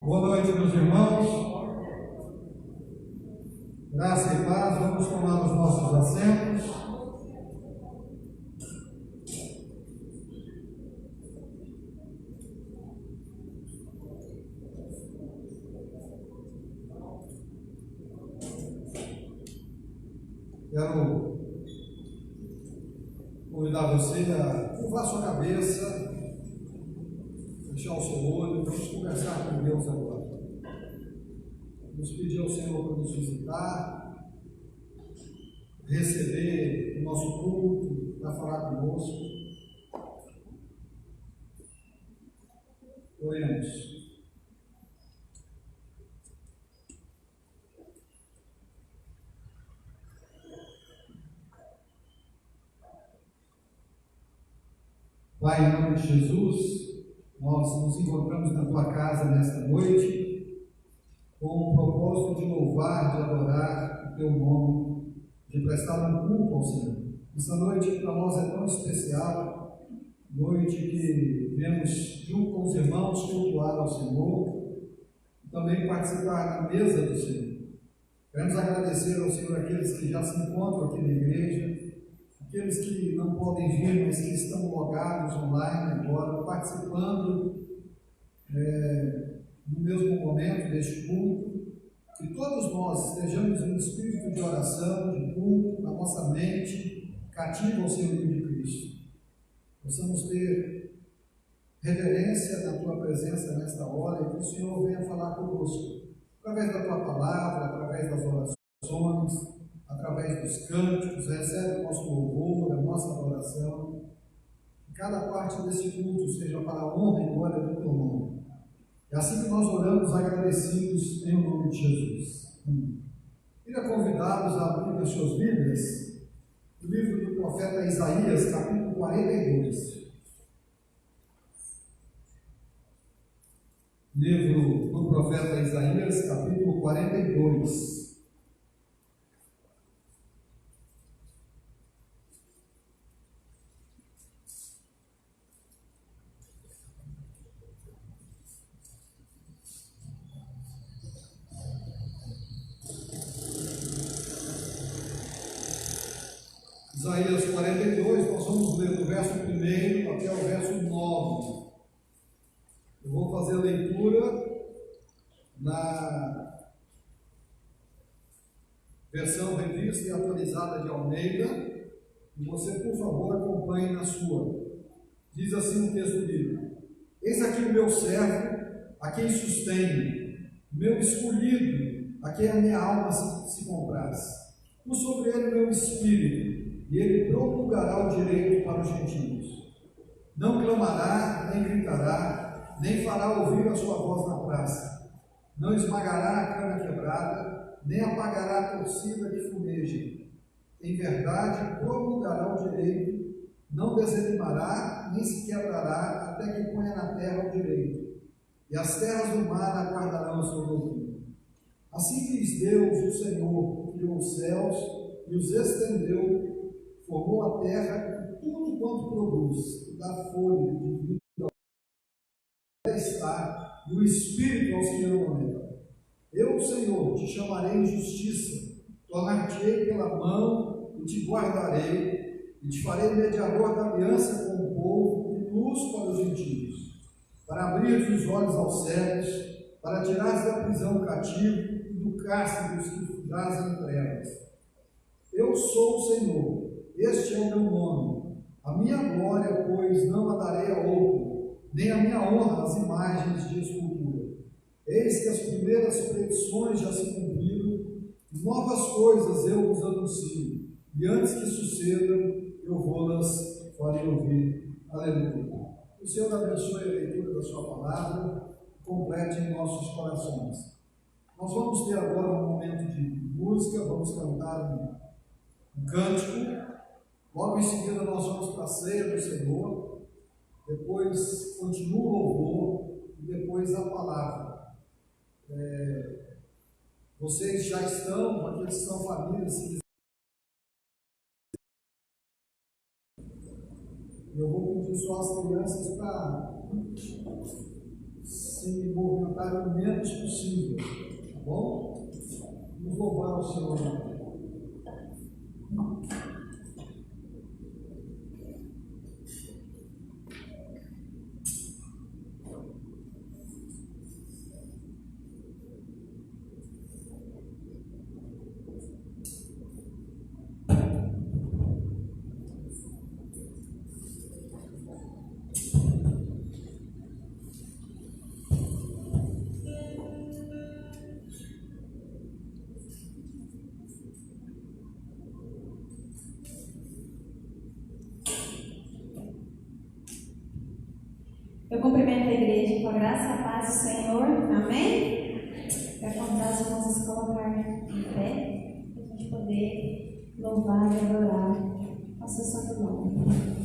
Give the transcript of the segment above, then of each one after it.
Boa noite, meus irmãos. Graça e paz. Vamos tomar os nossos assentos. Quero convidar você a curvar sua cabeça, fechar o seu olho. Vamos conversar com Deus agora. Vamos pedir ao Senhor para nos visitar, receber o nosso culto, para falar conosco. Oremos. Pai, em nome de Jesus, nós nos encontramos na Tua casa nesta noite com o propósito de louvar, de adorar o Teu nome, de prestar um culto ao Senhor. Essa noite para nós é tão especial, noite que viemos junto com os irmãos cultuar ao Senhor e também participar da mesa do Senhor. Queremos agradecer ao Senhor aqueles que já se encontram aqui na igreja, aqueles que não podem vir, mas que estão logados online agora, participando no mesmo momento deste culto, que todos nós estejamos em espírito de oração, de culto, na nossa mente, cativa ao Senhor de Cristo. Possamos ter reverência da Tua presença nesta hora e que o Senhor venha falar conosco, através da Tua palavra, através das orações, através dos cânticos. Recebe o nosso louvor, a nossa adoração. Que cada parte desse culto seja para a honra e glória do Teu nome. É assim que nós oramos agradecidos em nome de Jesus. Queria convidá-los a abrir as suas Bíblias, o livro do profeta Isaías, capítulo 42. Livro do profeta Isaías, capítulo 42. Isaías 42, nós vamos ler do verso 1 até o verso 9. Eu vou fazer a leitura na versão revista e atualizada de Almeida, e você, por favor, acompanhe na sua. Diz assim o texto bíblico: Eis aqui o meu servo, a quem sustenho, meu escolhido, a quem a minha alma se compraz. Pus sobre ele o meu espírito, e ele promulgará o direito para os gentios. Não clamará, nem gritará, nem fará ouvir a sua voz na praça. Não esmagará a cana quebrada, nem apagará a torcida que fumeja. Em verdade, promulgará o direito, não desanimará, nem se quebrará, até que ponha na terra o direito. E as terras do mar aguardarão a sua doutrina. Assim diz Deus, o Senhor, que criou os céus e os estendeu, formou a terra e tudo quanto produz, e dá folha de vida, está, e o Espírito ao se renovar. Eu, Senhor, te chamarei em justiça, tornar-te-ei pela mão e te guardarei, e te farei mediador da aliança com o povo e luz para os gentios, para abrir os olhos aos cegos, para tirar da prisão o cativo e do cárcere os que jazem em trevas. Eu sou o Senhor. Este é o meu nome. A minha glória, pois, não a darei a outro, nem a minha honra às imagens de escultura. Eis que as primeiras predições já se cumpriram, novas coisas eu vos anuncio, e antes que sucedam, eu vou-las farei ouvir. Aleluia. O Senhor abençoe a leitura da sua palavra, complete em nossos corações. Nós vamos ter agora um momento de música, vamos cantar um cântico. Logo em seguida nós vamos para a ceia do Senhor, depois continua o louvor e depois a palavra. Vocês já estão, aqueles que são famílias, eu vou pedir só as crianças para se movimentar o menos possível, tá bom? Vamos louvar ao Senhor. Eu cumprimento a igreja com a graça e a paz do Senhor. Amém? Quero convidar os irmãos a se colocar em pé para a gente poder louvar e adorar ao seu santo nome.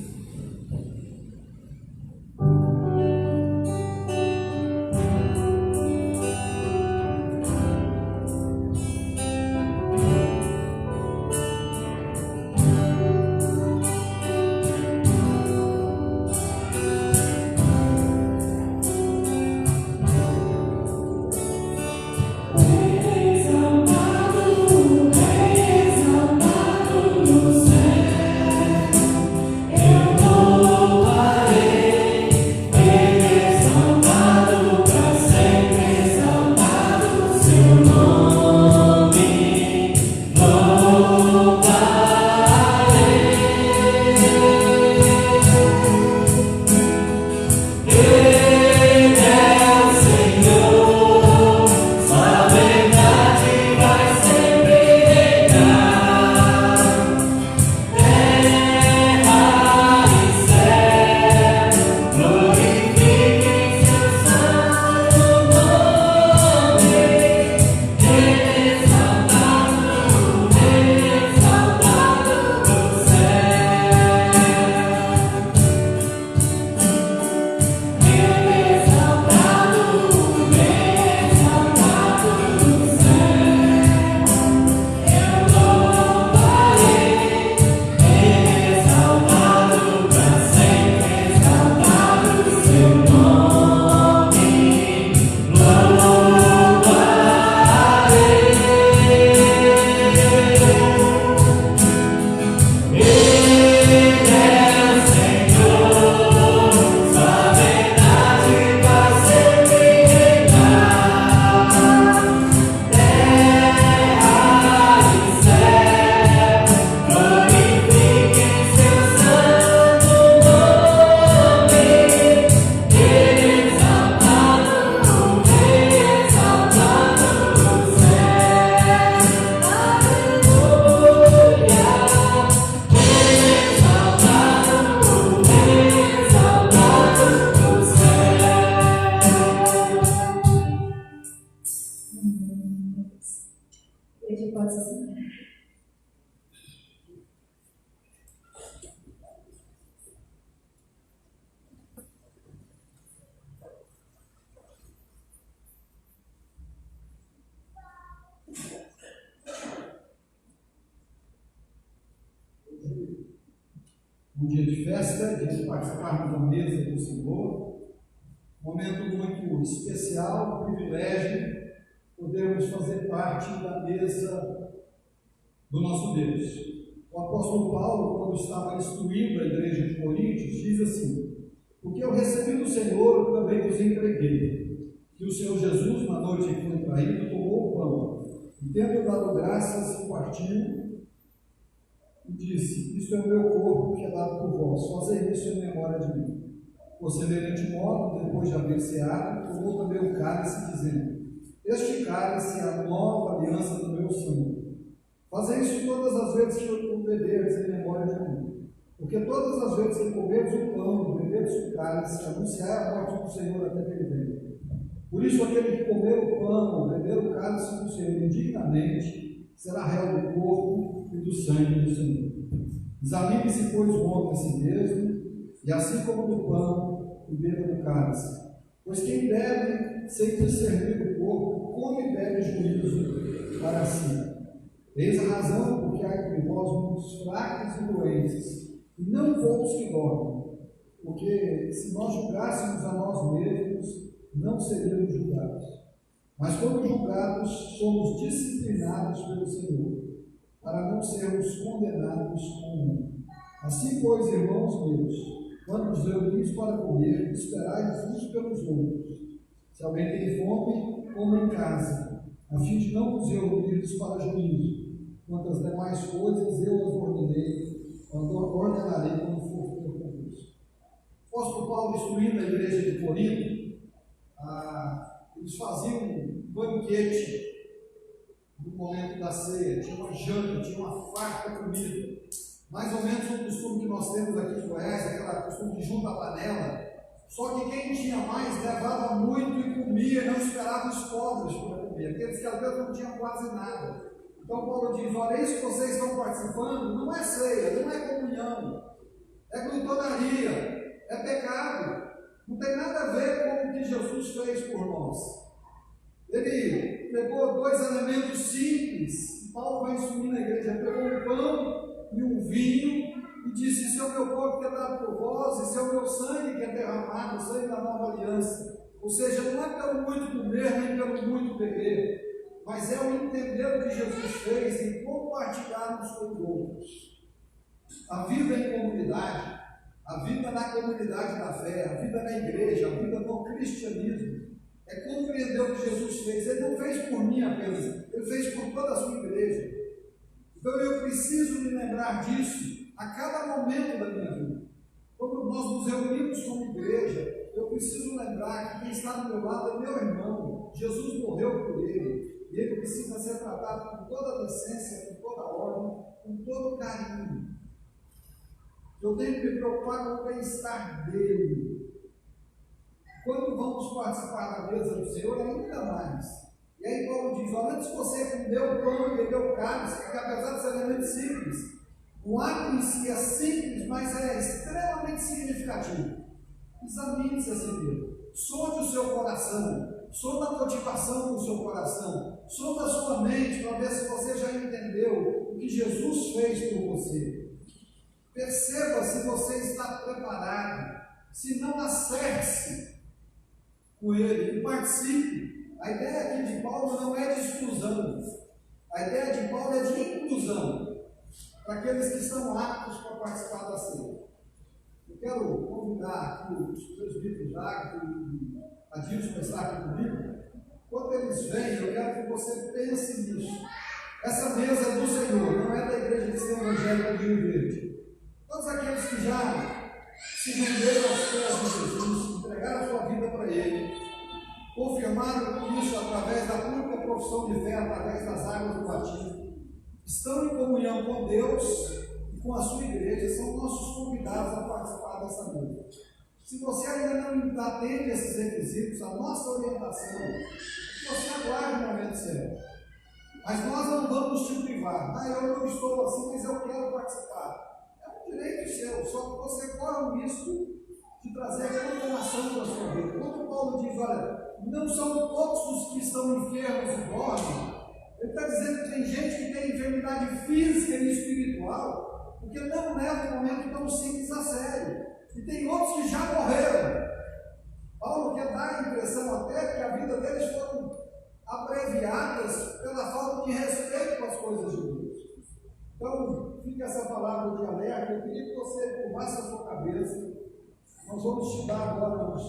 Um dia de festa, de participarmos da mesa do Senhor, momento muito especial, privilégio, podermos fazer parte da mesa do nosso Deus. O apóstolo Paulo, quando estava instruindo a igreja de Coríntios, diz assim: porque eu recebi do Senhor, também vos entreguei, que o Senhor Jesus, na noite em que foi traído, tomou o pão, e tendo dado graças, partiu, e disse: isto é o meu corpo que é dado por vós, fazei isso em memória de mim. Por semelhante modo, depois de haver ceado, tomou também o cálice, dizendo: este cálice é a nova aliança do meu sangue. Fazei isso todas as vezes que o beberdes em memória de mim. Porque todas as vezes que comerdes o pão e beberdes o cálice, anunciai a morte do Senhor até que ele venha. Por isso, aquele que comer o pão, beber o cálice do Senhor indignamente, será réu do corpo e do sangue do Senhor. Examine-se, pois, o homem a si mesmo, e assim como do pão, e beba do cálice. Pois quem bebe, sem discernir o corpo, come e bebe juízo para si. Eis a razão porque há entre vós muitos fracos e doentes, e não poucos que dormem. Porque se nós julgássemos a nós mesmos, não seremos julgados. Mas quando julgados, somos disciplinados pelo Senhor, para não sermos condenados com o mundo. Assim, pois, irmãos meus, quando nos reunimos para comer, esperai uns pelos outros. Se alguém tem fome, coma em casa, a fim de não nos reunirmos para juízo. Quanto às demais coisas, eu as ordenarei quando for meu concurso. O apóstolo Paulo, instruindo a igreja de Corinto, eles faziam um banquete no momento da ceia, tinha uma janta, tinha uma farta comida. Mais ou menos o costume que nós temos aqui em Goiás, aquela costume de junta a panela. Só que quem tinha mais levava muito e comia, não esperava os pobres para comer, aqueles que às vezes não tinham quase nada. Então Paulo diz: olha, isso que vocês estão participando não é ceia, não é comunhão, é glutonaria, é pecado, não tem nada a ver com o que Jesus fez por nós. Ele pegou dois elementos simples, e Paulo vai instruir na igreja, pegou um pão e um vinho, e disse: esse é o meu corpo que é dado por vós, esse é o meu sangue que é derramado, o sangue da nova aliança. Ou seja, não é pelo muito comer, nem pelo muito beber, mas é o entender o que Jesus fez e compartilharmos com os outros. A vida em comunidade, a vida na comunidade da fé, a vida na igreja, a vida no cristianismo, é compreender o que Jesus fez. Ele não fez por mim apenas, ele fez por toda a sua igreja. Então eu preciso me lembrar disso a cada momento da minha vida. Quando nós nos reunimos como igreja, eu preciso lembrar que quem está do meu lado é meu irmão. Jesus morreu por ele, e ele precisa ser tratado com toda a decência, com toda a ordem, com todo carinho. Eu tenho que me preocupar com o bem-estar dele. Quando vamos participar da mesa do Senhor, ainda mais. E aí Paulo diz: olha, antes você comeu o pão e bebeu o cálice, porque apesar de ser elemento simples, o ato em si é simples, mas é extremamente significativo. Examine-se a si mesmo. Sonde o seu coração, sonde a motivação do seu coração, sonde a sua mente para ver se você já entendeu o que Jesus fez por você. Perceba se você está preparado. Se não, acerte-se com ele e participe. A ideia aqui de Paulo não é de exclusão. A ideia de Paulo é de inclusão para aqueles que estão aptos para participar da ceia. Eu quero convidar aqui os presbíteros Jacques e Adilson para estar aqui comigo. Quando eles vêm, eu quero que você pense nisso. Essa mesa é do Senhor, não é da Igreja Cristã Evangélica de Rio Verde. Todos aqueles que já se renderam aos pés de Jesus, entregaram a sua vida para Ele, confirmaram isso através da pública profissão de fé, através das águas do batismo, estão em comunhão com Deus e com a sua igreja, são nossos convidados a participar dessa mesa. Se você ainda não atende esses requisitos, a nossa orientação é que você aguarde o momento certo. Mas nós não vamos te privar. Eu não estou assim, mas eu quero participar. É um direito seu, só que você corre o risco de trazer a condenação da sua vida. Quando Paulo diz: olha, não são todos os que estão enfermos e dormem, ele está dizendo que tem gente que tem enfermidade física e espiritual, porque não leva um momento tão simples a sério. E tem outros que já morreram. Paulo quer dar a impressão até que a vida deles foram abreviadas pela falta de respeito com as coisas de Deus. Então, fica essa palavra de alerta. Eu queria que você curvasse a sua cabeça. Nós vamos estudar agora uns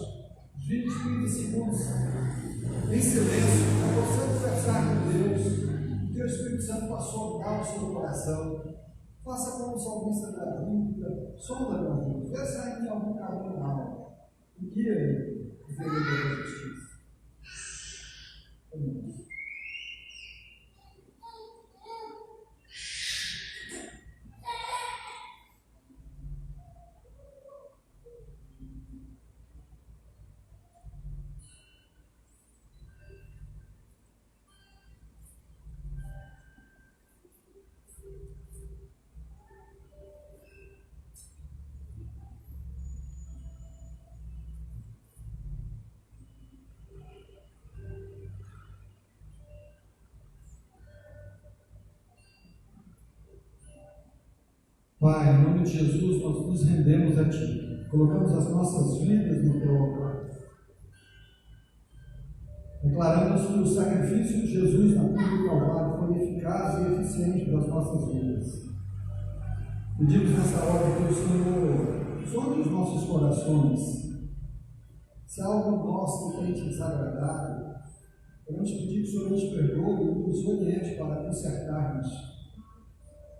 20, 30 segundos em silêncio, para você conversar com Deus, que o Espírito Santo passou a o seu coração. Faça como o salmista da Bíblia, sonda meu Deus, vê se há em algum caminho mal, e guia-me no verdadeiro da justiça. Amém. Pai, em nome de Jesus, nós nos rendemos a Ti. Colocamos as nossas vidas no Teu altar. Declaramos que o sacrifício de Jesus na cruz do Calvário foi eficaz e eficiente para as nossas vidas. Pedimos nessa hora que o Senhor sonde os nossos corações. Se há algo em nós que tem te desagradado, queremos pedir que o Senhor nos perdoe e nos oriente para consertarmos.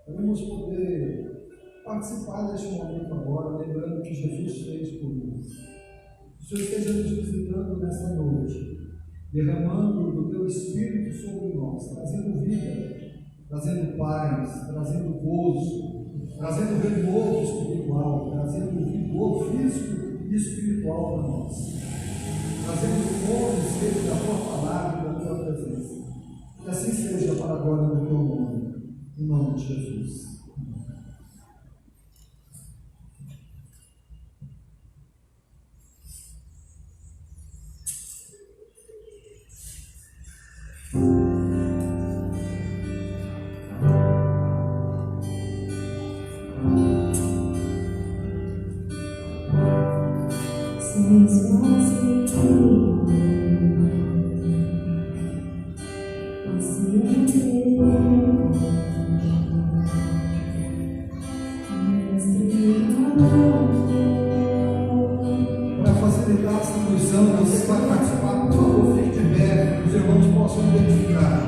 Queremos poder participar deste momento agora, lembrando que Jesus fez por nós. Que o Senhor esteja nos visitando nesta noite, derramando do teu Espírito sobre nós, trazendo vida, trazendo paz, trazendo gozo, trazendo renovo espiritual, trazendo vigor físico e espiritual para nós, trazendo fome e sede da tua palavra e da tua presença. Que assim seja para a glória do teu nome, em nome de Jesus. Para facilitar a distribuição, você vai participar, por favor, fique de pé, que os irmãos possam identificar.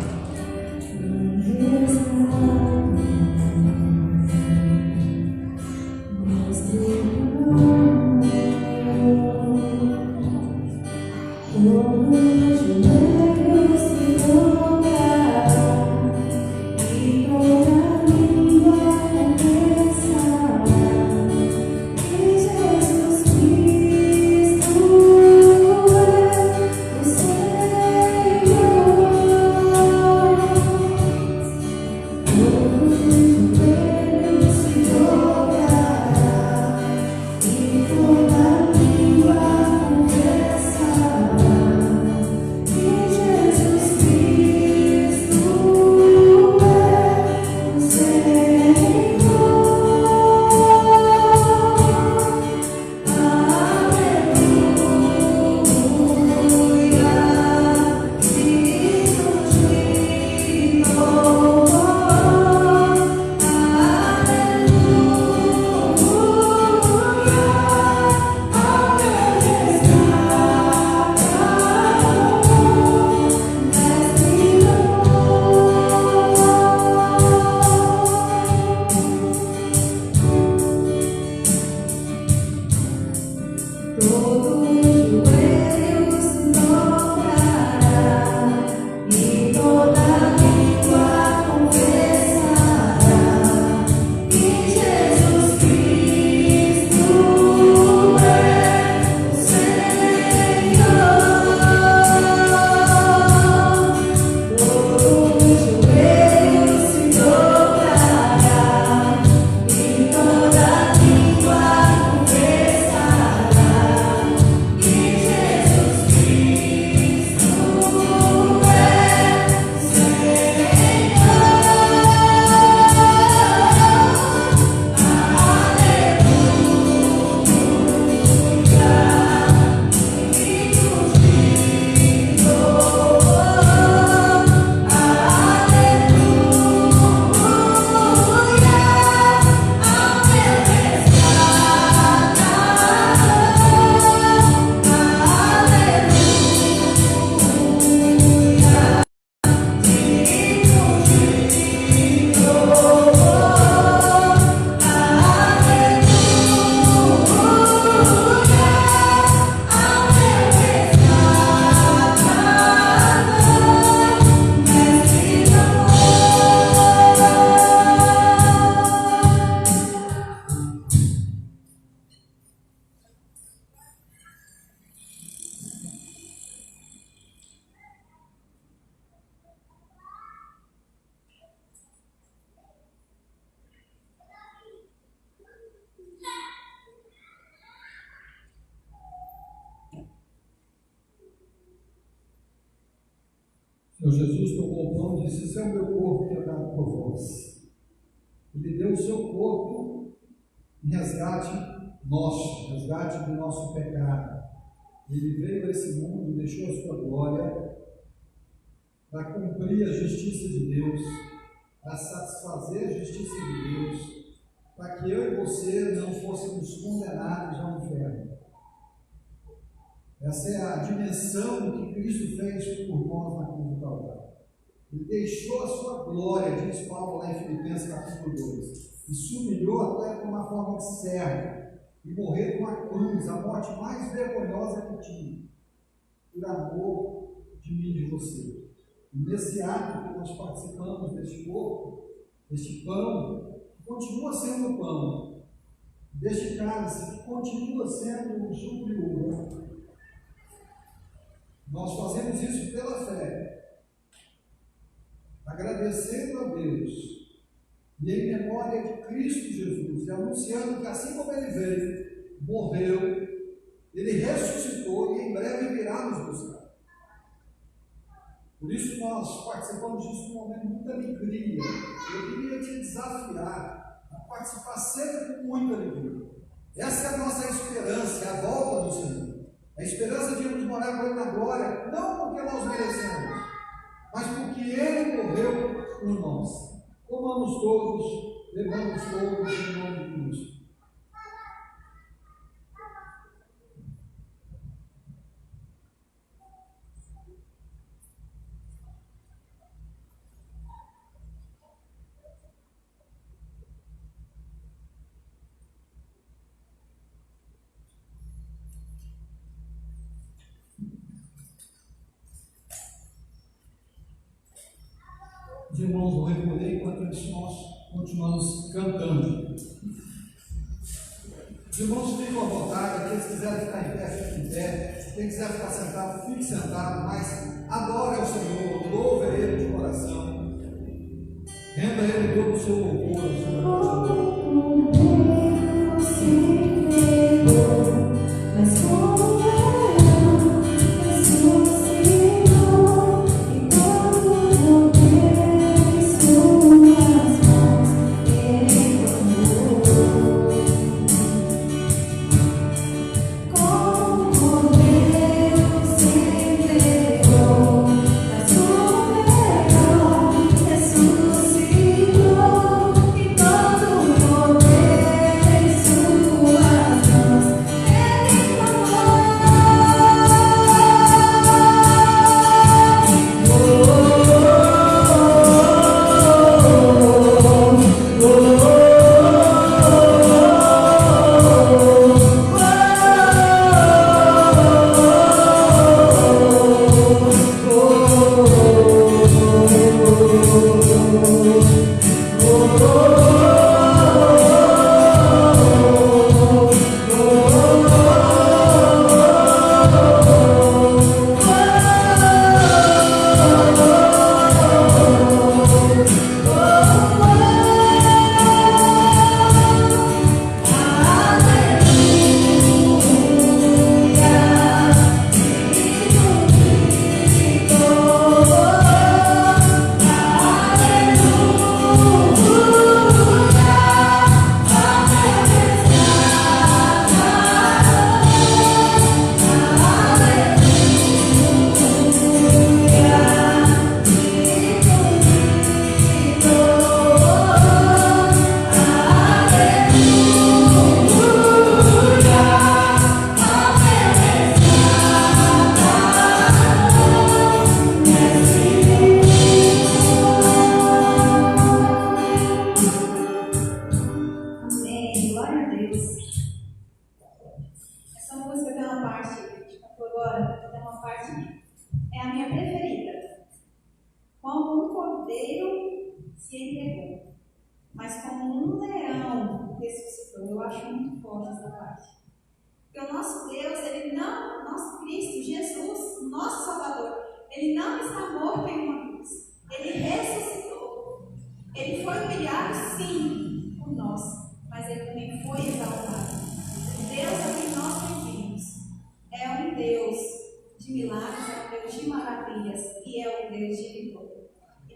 Senhor Jesus tomou o pão e disse: esse é o meu corpo que é dado por vós. Ele deu o seu corpo em resgate nosso, resgate do nosso pecado. Ele veio a esse mundo, deixou a sua glória para cumprir a justiça de Deus, para satisfazer a justiça de Deus, para que eu e você não fôssemos condenados ao inferno. Essa é a dimensão do que Cristo fez por nós na cruz do Calvário. Ele deixou a sua glória, diz Paulo lá em Filipenses capítulo 2, e se humilhou até com uma forma de servo, e morreu com a cruz, a morte mais vergonhosa que tinha, por amor de mim e de você. E nesse ato que nós participamos deste corpo, deste pão, que continua sendo pão, deste cálice, que continua sendo o suco e uva, nós fazemos isso pela fé, agradecendo a Deus, e em memória de Cristo Jesus, e anunciando que assim como Ele veio, morreu, Ele ressuscitou e em breve virá nos buscar. Por isso nós participamos disso num momento de muita alegria. Eu queria te desafiar a participar sempre com muita alegria. Essa é a nossa esperança, é a volta do Senhor. A esperança de irmos morar com Ele na glória, não porque nós merecemos, mas porque Ele morreu por nós. Comamos todos, levamos todos em nome de Cristo. Os irmãos vão recolher enquanto nós continuamos cantando. Os irmãos ficam à vontade, aqueles que quiserem ficar em pé, fiquem em pé. Quem quiser ficar sentado, fique sentado, mas adore ao Senhor, louve a Ele de coração. Renda a Ele todo o seu louvor, a sua gratidão.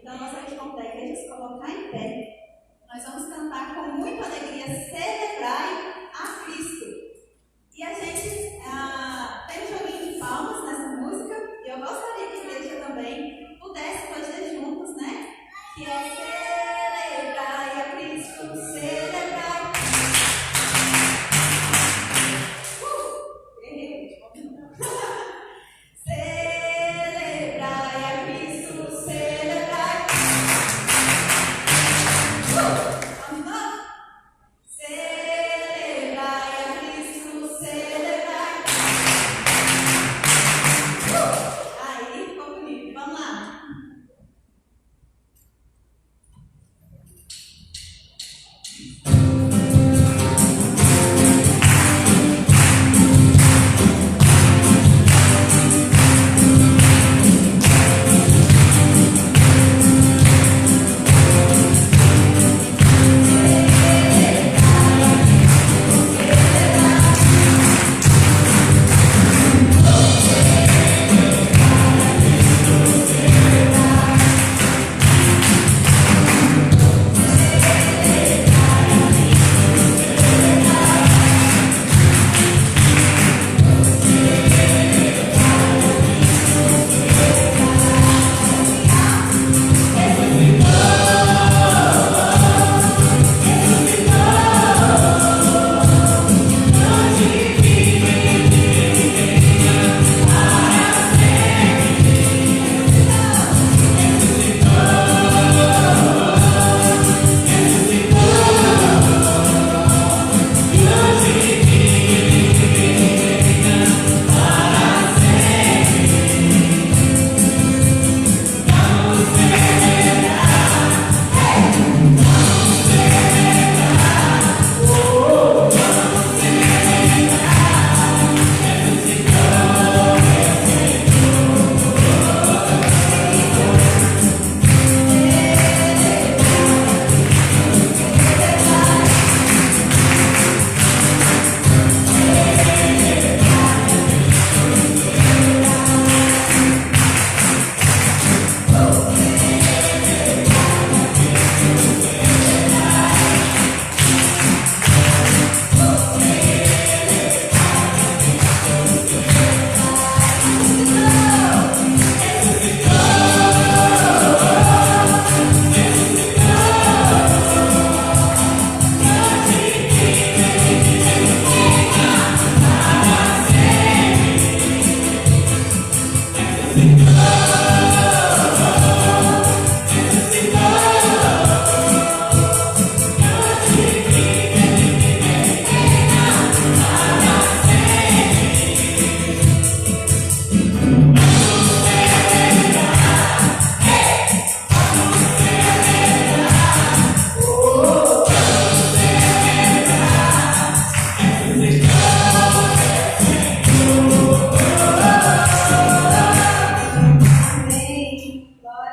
Então, nós vamos contar a igreja se colocar em pé. Nós vamos cantar com muita alegria, celebrar a Cristo. E a gente tem um joguinho de palmas nessa música, e eu gostaria que a igreja também pudesse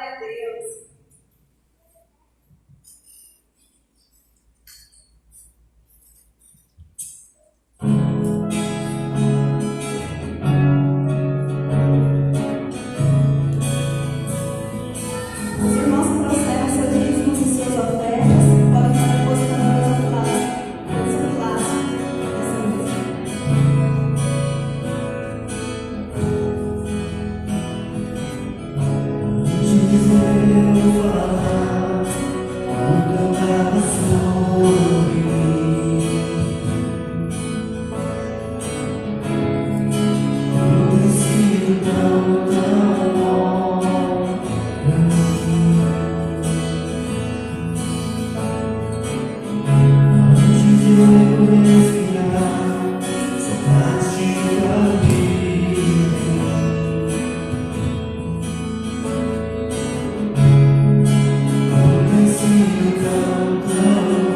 a Deus. Os irmãos que trouxeram seus dízimos e suas ofertas podem estar depositando nos outros lados dessa mesa. Tão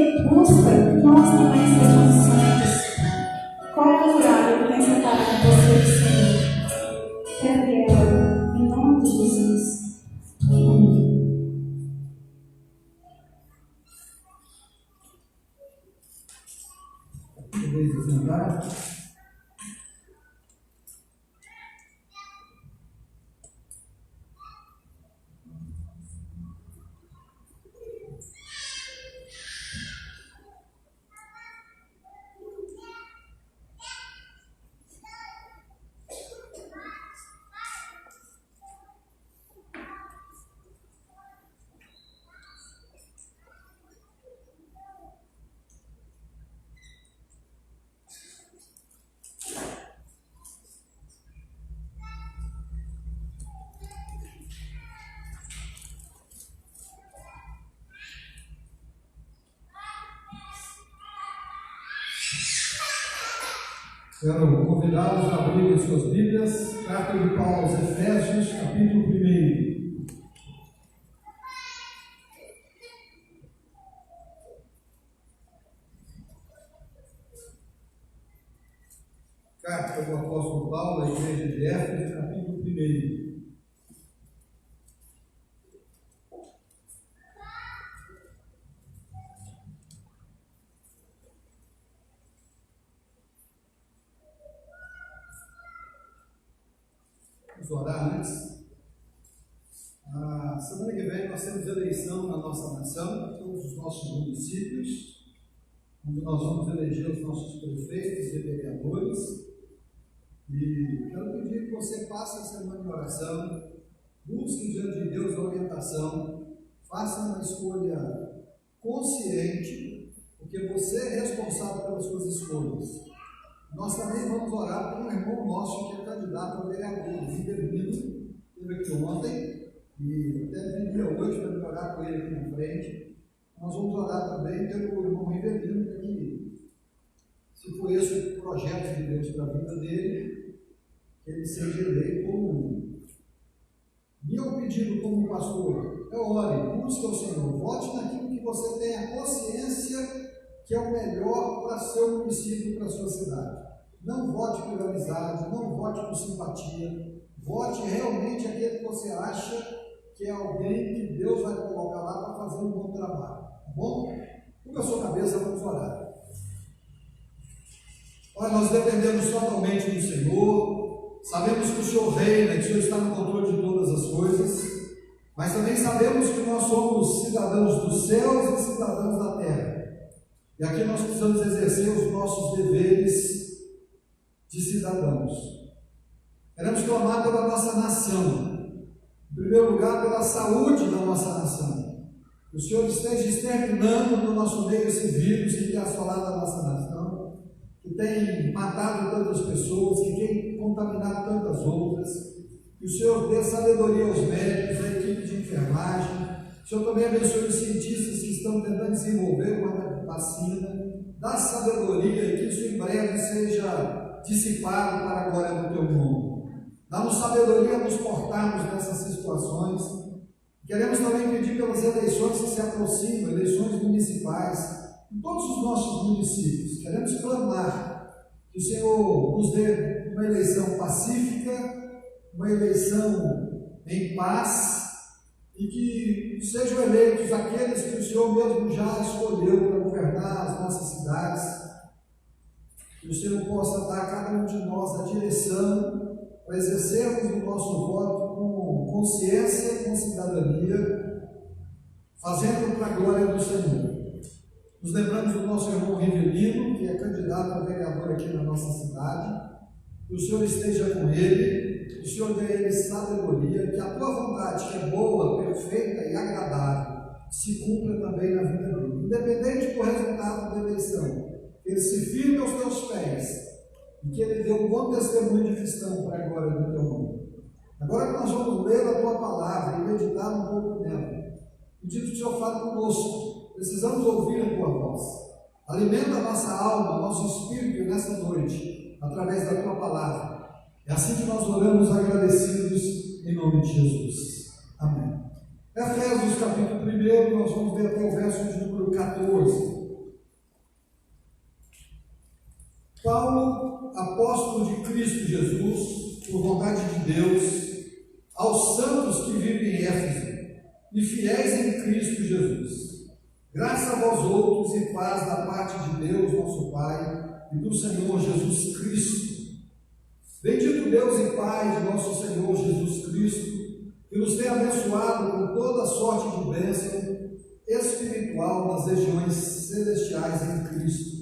Ele busca que nós também sejamos santos. Qual é o horário que tem separado você do Senhor? Quero ela, em nome de Jesus. Amém. Podeis sentar. Quero convidá-los a abrirem suas Bíblias, carta de Paulo aos Efésios, capítulo 1. Carta do apóstolo Paulo à igreja de Éfeso, capítulo 1. Vamos orar antes. A semana que vem nós temos eleição na nossa nação, todos os nossos municípios, onde nós vamos eleger os nossos prefeitos e vereadores. E quero pedir que você passe a semana de oração, busque diante de Deus a orientação, faça uma escolha consciente, porque você é responsável pelas suas escolhas. Nós também vamos orar por um irmão nosso que é candidato a vereador, o Riverino, esteve aqui ontem, e até viria hoje para orar com ele aqui na frente. Nós vamos orar também pelo irmão Riverino, para que, se for esse o projeto de Deus para a vida dele, que ele seja eleito como um. Meu pedido como pastor é ore, busque ao Senhor, vote naquilo que você tem a consciência que é o melhor para seu município e para sua cidade. Não vote por amizade, não vote por simpatia, vote realmente aquele que você acha que é alguém que Deus vai colocar lá para fazer um bom trabalho, tá bom? Com a sua cabeça, vamos orar. Olha, nós dependemos totalmente do Senhor, sabemos que o Senhor reina, que o Senhor está no controle de todas as coisas, mas também sabemos que nós somos cidadãos dos céus e cidadãos da terra. E aqui nós precisamos exercer os nossos deveres de cidadãos. Queremos clamar pela nossa nação, em primeiro lugar pela saúde da nossa nação. Que o Senhor esteja exterminando no nosso meio esse vírus que tem assolado a nossa nação, que tem matado tantas pessoas, que tem contaminado tantas outras. Que o Senhor dê sabedoria aos médicos, à equipe de enfermagem. O Senhor também abençoe os cientistas que estão tentando desenvolver uma vacina. Dá sabedoria e que isso em breve seja dissipado para a glória do Teu nome. Dá-nos sabedoria a nos portarmos nessas situações. Queremos também pedir pelas eleições que se aproximam, eleições municipais, em todos os nossos municípios. Queremos clamar que o Senhor nos dê uma eleição pacífica, uma eleição em paz, e que sejam eleitos aqueles que o Senhor mesmo já escolheu para governar as nossas cidades. Que o Senhor possa dar a cada um de nós a direção para exercermos o nosso voto com consciência, com cidadania, fazendo para a glória do Senhor. Nos lembramos do nosso irmão Rivelino, que é candidato a vereador aqui na nossa cidade. Que o Senhor esteja com ele, que o Senhor dê a ele sabedoria, que a tua vontade, que é boa, perfeita e agradável, se cumpra também na vida dele. Independente do resultado da eleição, que ele se firme aos teus pés e que ele dê um bom testemunho de cristão para a glória do teu nome. Agora que nós vamos ler a tua palavra e meditar um pouco nela, pedindo que o Senhor fale conosco. Precisamos ouvir a tua voz. Alimenta a nossa alma, nosso espírito nessa noite, através da tua palavra. É assim que nós oramos agradecidos em nome de Jesus. Amém. Efésios capítulo 1, nós vamos ver até o verso de número 14. por vontade de Deus, aos santos que vivem em Éfeso e fiéis em Cristo Jesus. Graças a vós outros e paz da parte de Deus, nosso Pai, e do Senhor Jesus Cristo. Bendito Deus e Pai de nosso Senhor Jesus Cristo, que nos tem abençoado com toda sorte de bênção espiritual nas regiões celestiais em Cristo.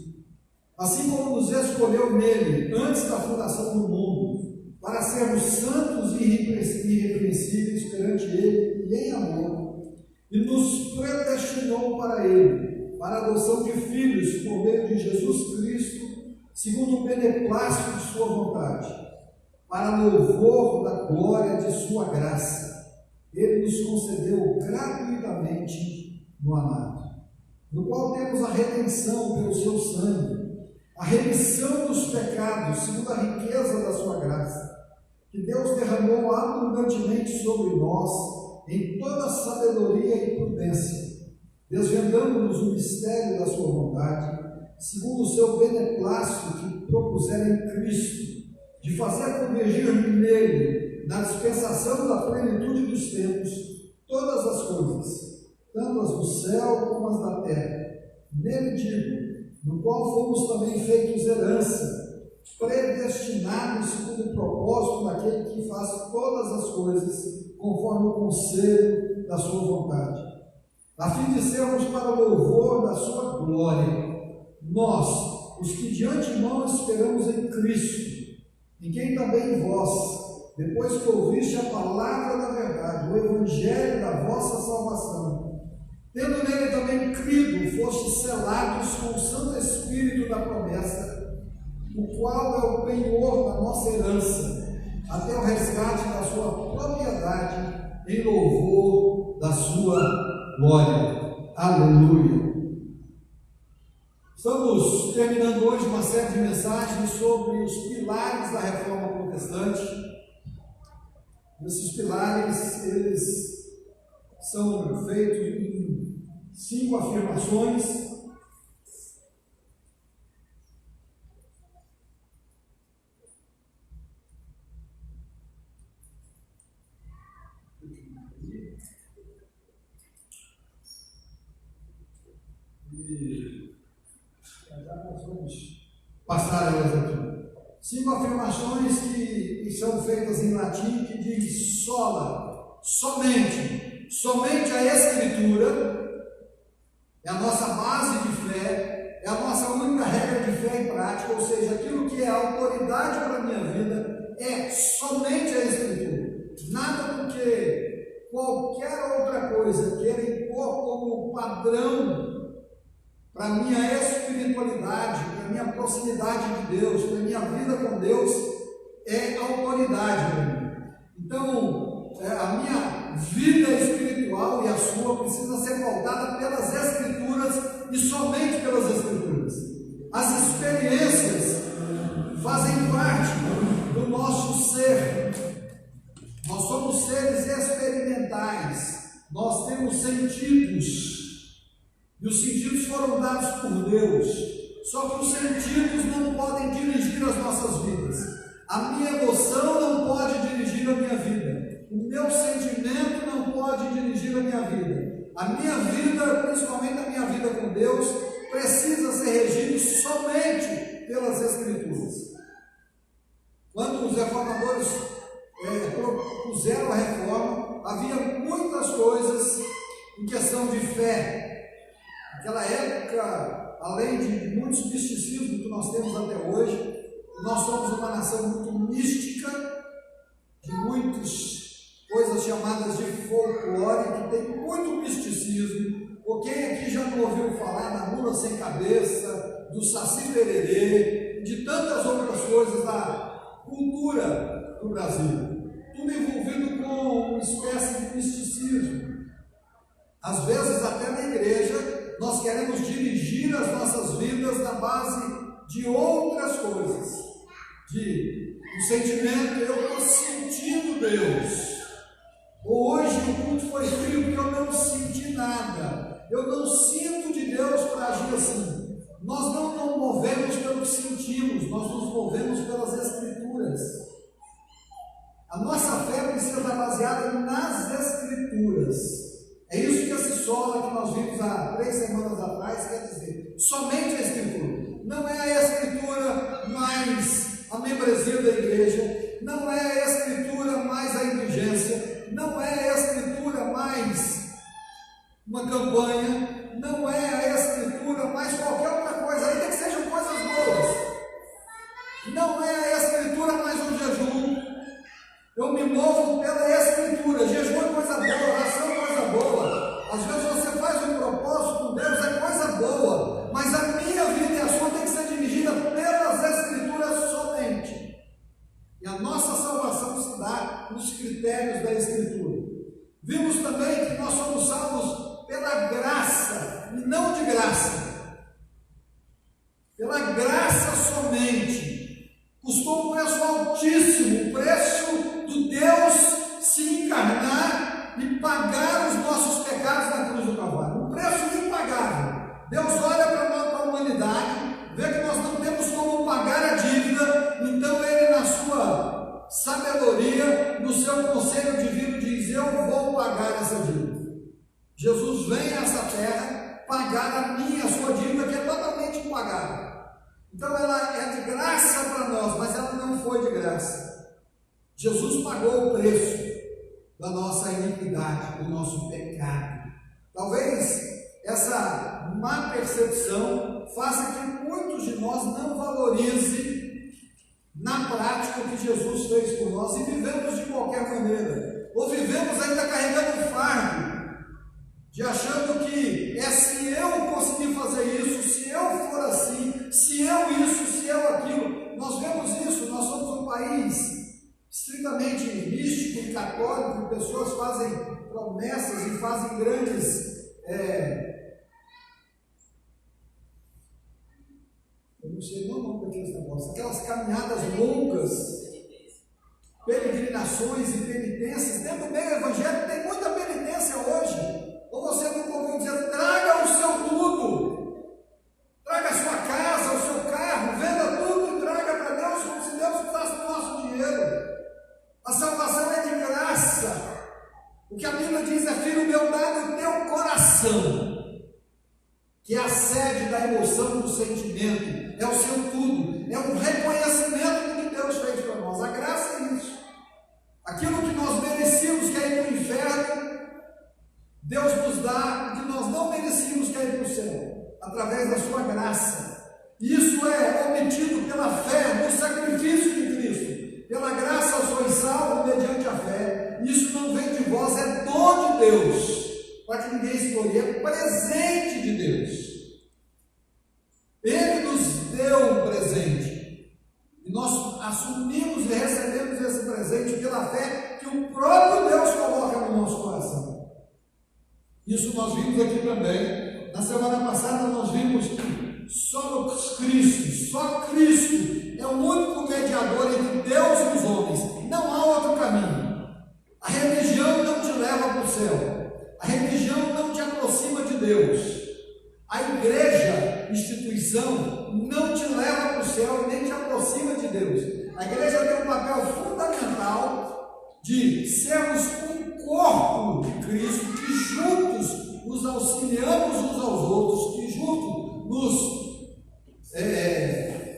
Assim como nos escolheu nele, antes da fundação do mundo, para sermos santos e irrepreensíveis perante ele e em amor, e nos predestinou para ele, para a adoção de filhos por meio de Jesus Cristo, segundo o beneplácito de sua vontade, para louvor da glória de sua graça. Ele nos concedeu gratuitamente no amado, no qual temos a redenção pelo seu sangue, a remissão dos pecados, segundo a riqueza da sua graça, que Deus derramou abundantemente sobre nós, em toda sabedoria e prudência, desvendando-nos o mistério da sua vontade, segundo o seu beneplácito que propusera em Cristo, de fazer convergir nele, na dispensação da plenitude dos tempos, todas as coisas, tanto as do céu como as da terra. Nele digo, no qual fomos também feitos herança, predestinados segundo o propósito daquele que faz todas as coisas, conforme o conselho da sua vontade, a fim de sermos para o louvor da sua glória, nós, os que de antemão esperamos em Cristo, em quem também vós, depois que ouviste a palavra da verdade, o evangelho da vossa salvação, tendo nele também crido, fostes selados com o Santo Espírito da promessa, o qual é o penhor da nossa herança, até o resgate da sua propriedade, em louvor da sua glória. Aleluia! Estamos terminando hoje uma série de mensagens sobre os pilares da Reforma Protestante. Esses pilares, eles são feitos em 5 afirmações. E já nós vamos passar elas aqui. 5 afirmações que são feitas em latim, que diz sola, somente. Somente a Escritura é a nossa base de fé, é a nossa única regra de fé e prática, ou seja, aquilo que é autoridade para a minha vida é somente a Escritura. Nada do que qualquer outra coisa queira impor como padrão para a minha espiritualidade, para a minha proximidade de Deus, para a minha vida com Deus, é autoridade para mim. Então, a minha vida espiritual e a sua precisa ser pautada pelas Escrituras e somente pelas Escrituras. As experiências fazem parte do nosso ser. Nós somos seres experimentais. Nós temos sentidos. E os sentidos foram dados por Deus. Só que os sentidos não podem dirigir as nossas vidas. A minha emoção não pode dirigir a minha vida. O meu sentimento não pode dirigir a minha vida. A minha vida, principalmente a minha vida com Deus, precisa ser regida somente pelas Escrituras. Quando os reformadores propuseram a reforma, havia muitas coisas em questão de fé. Naquela época, além de muitos misticismos que nós temos até hoje, nós somos uma nação muito mística, de muitas coisas chamadas de folclore, que tem muito misticismo. Ou quem aqui já não ouviu falar da mula sem cabeça, do saci pererê, de tantas outras coisas da cultura do Brasil? Tudo envolvido com uma espécie de misticismo. Às vezes, até na igreja, nós queremos dirigir as nossas vidas na base de outras coisas, de um sentimento, eu estou sentindo Deus. Hoje o culto foi frio porque eu não senti nada, eu não sinto de Deus para agir assim. Nós não nos movemos pelo que sentimos, nós nos movemos pelas Escrituras. A nossa fé precisa estar baseada nas Escrituras. É isso que esse sola que nós vimos há 3 semanas atrás quer dizer. Somente a Escritura. Não é a Escritura mais a membresia da igreja, não é a Escritura mais a indulgência, não é a Escritura mais uma campanha, não é a Escritura mais qualquer outra coisa, ainda que sejam coisas boas. Não é a Escritura mais um jejum. Eu me movo pela Escritura. Jejum é coisa boa, oração é coisa boa. Às vezes você faz um propósito com Deus, é coisa boa, mas a minha vida e a sua tem que ser dirigida pelas Escrituras somente. E a nossa salvação se dá nos critérios da Escritura. Vimos também que nós somos salvos pela graça, e não de graça. Pela graça somente. Custou um preço altíssimo, o preço do Deus se encarnar e pagar os nossos pecados na cruz do Calvário. Um preço impagável. Deus olha para a humanidade, vê que nós não temos como pagar a dívida, então Ele, na sua sabedoria, no seu conselho divino, diz: eu vou pagar essa dívida. Jesus vem a essa terra pagar a minha, a sua dívida, que é totalmente impagável. Então ela é de graça para nós, mas ela não foi de graça. Jesus pagou o preço da nossa iniquidade, do nosso pecado. Talvez essa má percepção faça que muitos de nós não valorizem na prática o que Jesus fez por nós e vivemos de qualquer maneira, ou vivemos ainda carregando o fardo de achando que é se eu conseguir fazer isso, se eu for assim, se eu isso, se eu aquilo. Nós vemos isso, nós somos um país estritamente místico e católico, e pessoas fazem promessas e fazem grandes eu não sei nem o nome daqueles negócios, aquelas caminhadas loucas, peregrinações e penitências. Dentro do meio evangélico tem muita penitência hoje. Ou você não ouviu dizer: traga o seu tudo, traga a sua casa, o seu carro, venda tudo e traga para Deus, como se Deus usasse o nosso dinheiro. A salvação é de graça. O que a Bíblia diz é: filho meu, dá no teu coração, que é a sede da emoção, do sentimento, é o seu tudo, é um reconhecimento do que Deus fez para nós. A graça é isso. Aquilo que nós merecíamos, que é ir para o inferno, Deus nos dá. O que nós não merecíamos, que é ir para o céu, através da sua graça. Isso é obtido pela fé no sacrifício de Cristo. Pela graça sois salvos mediante a fé. Isso não vem de vós, é dom de Deus, para que ninguém escolha, é presente de Deus. Ele nos deu um presente, e nós assumimos e recebemos esse presente pela fé que o próprio Deus coloca no nosso coração. Isso nós vimos aqui também. Na semana passada nós vimos que só Cristo é o único mediador entre Deus e os homens. Não há outro caminho. A religião não te leva para o céu. A religião não te aproxima de Deus. A igreja, instituição, não te leva para o céu e nem te aproxima de Deus. A igreja tem um papel fundamental de sermos um corpo de Cristo, que juntos nos auxiliamos uns aos outros, que juntos nos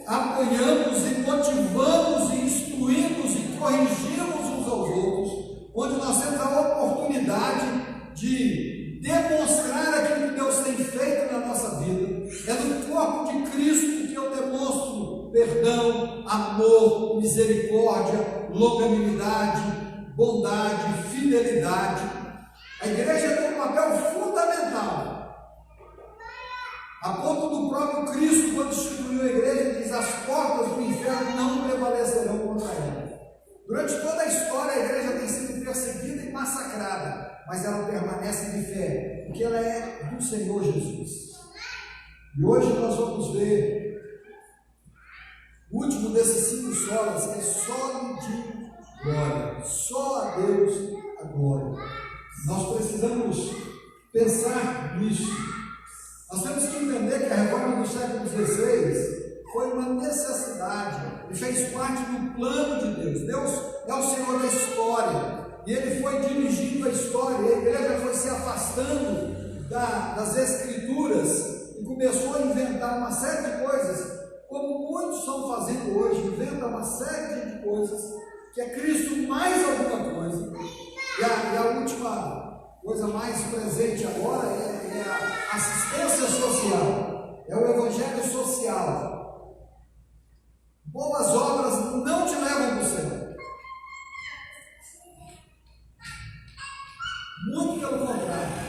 apoiamos e motivamos e instruímos e corrigimos uns aos outros, onde nós temos a oportunidade de demonstrar aquilo que Deus tem feito na nossa vida. É no corpo de Cristo que eu demonstro perdão, amor, misericórdia, longanimidade, bondade, fidelidade. A igreja tem um papel fundamental, a ponto do próprio Cristo, quando instituiu a igreja, diz: as portas do inferno não prevalecerão contra ela. Durante toda a história, a igreja tem sido perseguida e massacrada, mas ela permanece de fé, porque ela é do Senhor Jesus. E hoje nós vamos ver o último desses 5 solas, que é só de glória, só a Deus a glória. Nós precisamos pensar nisso. Nós temos que entender que a reforma do século XVI foi uma necessidade. E fez parte do plano de Deus. Deus é o Senhor da história, e Ele foi dirigindo a história. A igreja foi se afastando das Escrituras e começou a inventar uma série de coisas, como muitos estão fazendo hoje. Inventa uma série de coisas, que é Cristo mais alguma coisa. E a última coisa mais presente agora é a assistência social, é o evangelho social. Boas obras não te levam para o céu, muito pelo contrário.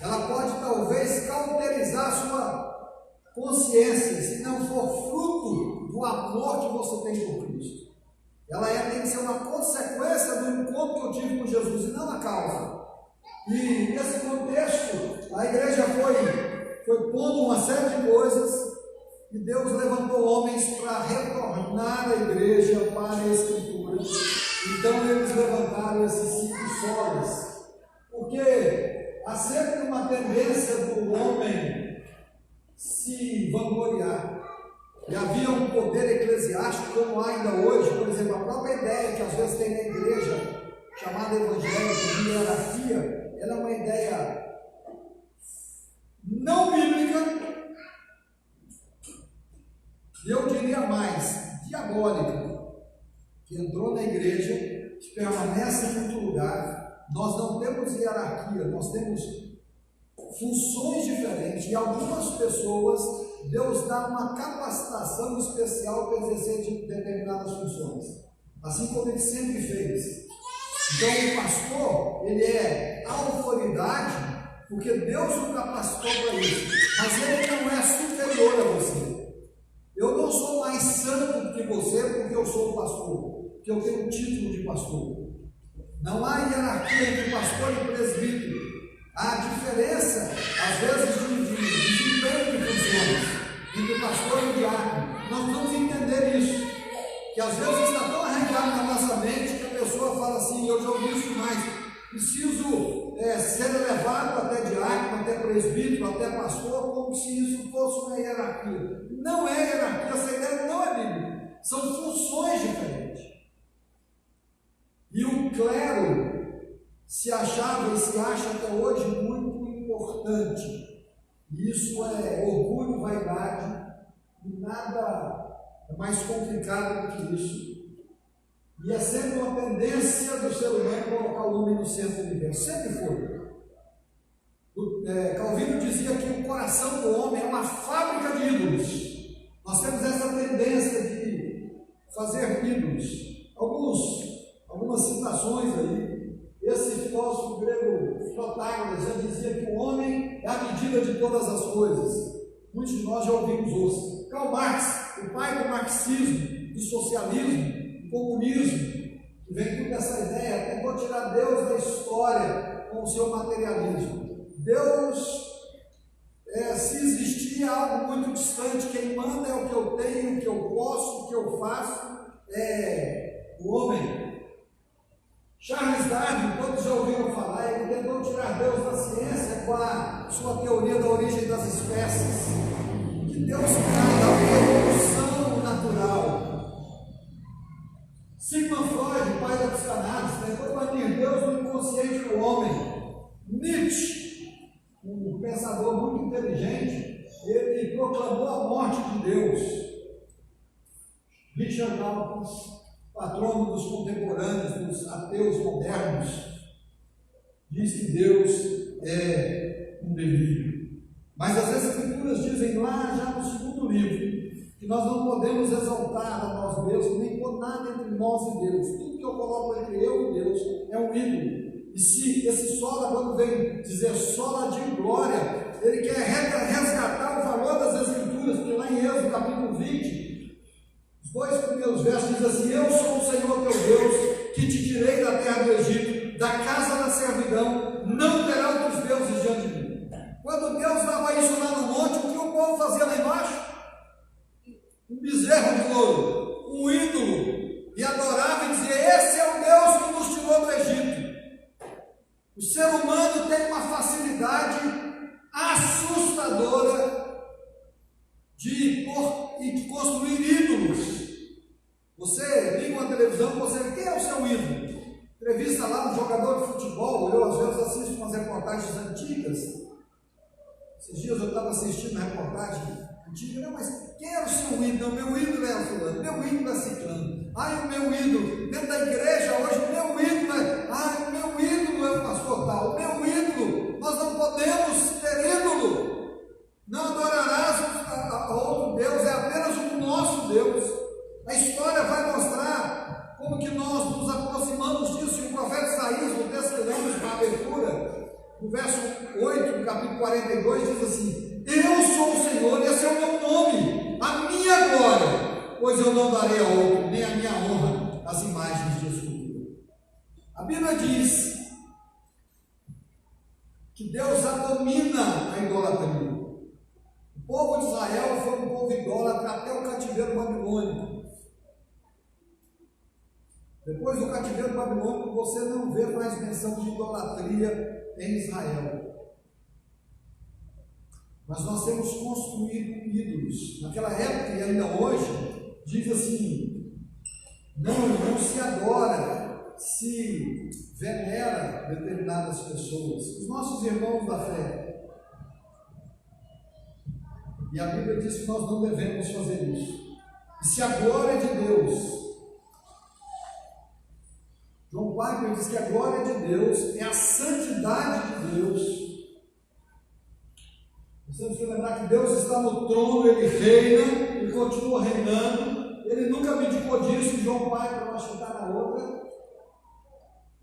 Ela pode talvez cauterizar a sua consciência, se não for fruto do amor que você tem por Cristo. Ela tem que ser uma consequência do encontro que eu tive com Jesus, e não a causa. E nesse contexto, a igreja foi pondo uma série de coisas, e Deus levantou homens para retornar a igreja para a Escritura. Então eles levantaram esses 5 solas, porque há sempre uma tendência do homem se vangloriar. E havia um poder eclesiástico, como há ainda hoje. Por exemplo, a própria ideia que às vezes tem na igreja, chamada evangélica, de hierarquia, ela é uma ideia não bíblica, e eu diria mais, diabólica, que entrou na igreja, que permanece em muito lugar. Nós não temos hierarquia, nós temos funções diferentes, e algumas pessoas Deus dá uma capacitação especial para exercer determinadas funções, assim como Ele sempre fez. Então o pastor, ele é autoridade porque Deus o capacitou para isso, mas ele não é superior a você. Eu não sou mais santo do que você porque eu sou pastor, porque eu tenho o título de pastor. Não há hierarquia entre pastor e presbítero. Há diferença, às vezes, de desempenho de funções entre o pastor e o diácono. Nós vamos entender isso, que às vezes está tão arraigado na nossa mente que a pessoa fala assim: eu já ouvi isso mais, preciso ser elevado até diácono, até presbítero, até pastor, como se isso fosse uma hierarquia. Não é hierarquia, essa ideia não é bíblica, são funções diferentes. E o clero se achava e se acha até hoje muito importante. Isso é orgulho, vaidade, e nada é mais complicado do que isso. E é sempre uma tendência do ser humano colocar o homem no centro do universo, sempre foi. Calvino dizia que o coração do homem é uma fábrica de ídolos. Nós temos essa tendência de fazer ídolos. Algumas citações aí. Esse filósofo grego Protágoras já dizia que o homem é a medida de todas as coisas. Muitos de nós já ouvimos isso. Karl Marx, o pai do marxismo, do socialismo, do comunismo, que vem tudo dessa ideia, tentou tirar Deus da história com o seu materialismo. Deus, se existia algo muito distante, quem manda é o que eu tenho, o que eu posso, o que eu faço, é o homem. Charles Darwin, todos já ouviram falar, ele tentou tirar Deus da ciência com a sua teoria da origem das espécies, que Deus trata a evolução natural. Sigmund Freud, pai da psicanálise, tentou banir Deus do inconsciente do homem. Nietzsche, um pensador muito inteligente, ele proclamou a morte de Deus. Richard Dawkins, patrono dos contemporâneos, dos ateus modernos, diz que Deus é um delírio. Mas as Escrituras dizem lá, já no 2º livro, que nós não podemos exaltar a nós mesmos, nem pôr nada entre nós e Deus. Tudo que eu coloco entre eu e Deus é um ídolo. E se esse sola, quando vem dizer sola de glória, ele quer resgatar o valor das Escrituras, porque lá em Êxodo capítulo 20, os 2 primeiros versos dizem assim: eu sou o Senhor teu Deus, que te tirei da terra do Egito, da casa da servidão, não terá outros deuses diante de mim. Quando Deus dava isso lá no monte, o que o povo fazia lá embaixo? Um bezerro de ouro, um ídolo, e adorava e dizia: esse é o Deus que nos tirou do Egito. O ser humano tem uma facilidade assustadora de pôr e construir ídolos. Você liga uma televisão, você vê quem é o seu ídolo. Entrevista lá um jogador de futebol, eu às vezes assisto umas reportagens antigas. Esses dias eu estava assistindo uma reportagem antiga, não, mas quem é o seu ídolo? Meu ídolo é o fulano, meu ídolo é ciclano. Ai, o meu ídolo, dentro da igreja hoje, o meu ídolo é, ai, o meu ídolo é o pastor tal, o meu ídolo, nós não podemos ter ídolo. Não adorarás a outro Deus, é apenas o nosso Deus. A história vai mostrar como que nós nos aproximamos disso. E o profeta Isaías, no texto que lemos na abertura, no verso 8, do capítulo 42, diz assim: eu sou o Senhor, esse é o meu nome, a minha glória, pois eu não darei a outro, nem a minha honra às imagens de escultura. A Bíblia diz que Deus abomina a idolatria. O povo de Israel foi um povo idólatra até o cativeiro babilônico. Depois do cativeiro babilônico, você não vê mais menção de idolatria em Israel. Mas nós temos construído ídolos. Naquela época e ainda hoje, diz assim: não se adora, se venera determinadas pessoas. Os nossos irmãos da fé. E a Bíblia diz que nós não devemos fazer isso. E se a glória de Deus... João Piper diz que a glória de Deus é a santidade de Deus. Nós temos que lembrar que Deus está no trono, Ele reina, Ele continua reinando. Ele nunca abdicou disso. João Piper, eu acho que está na outra.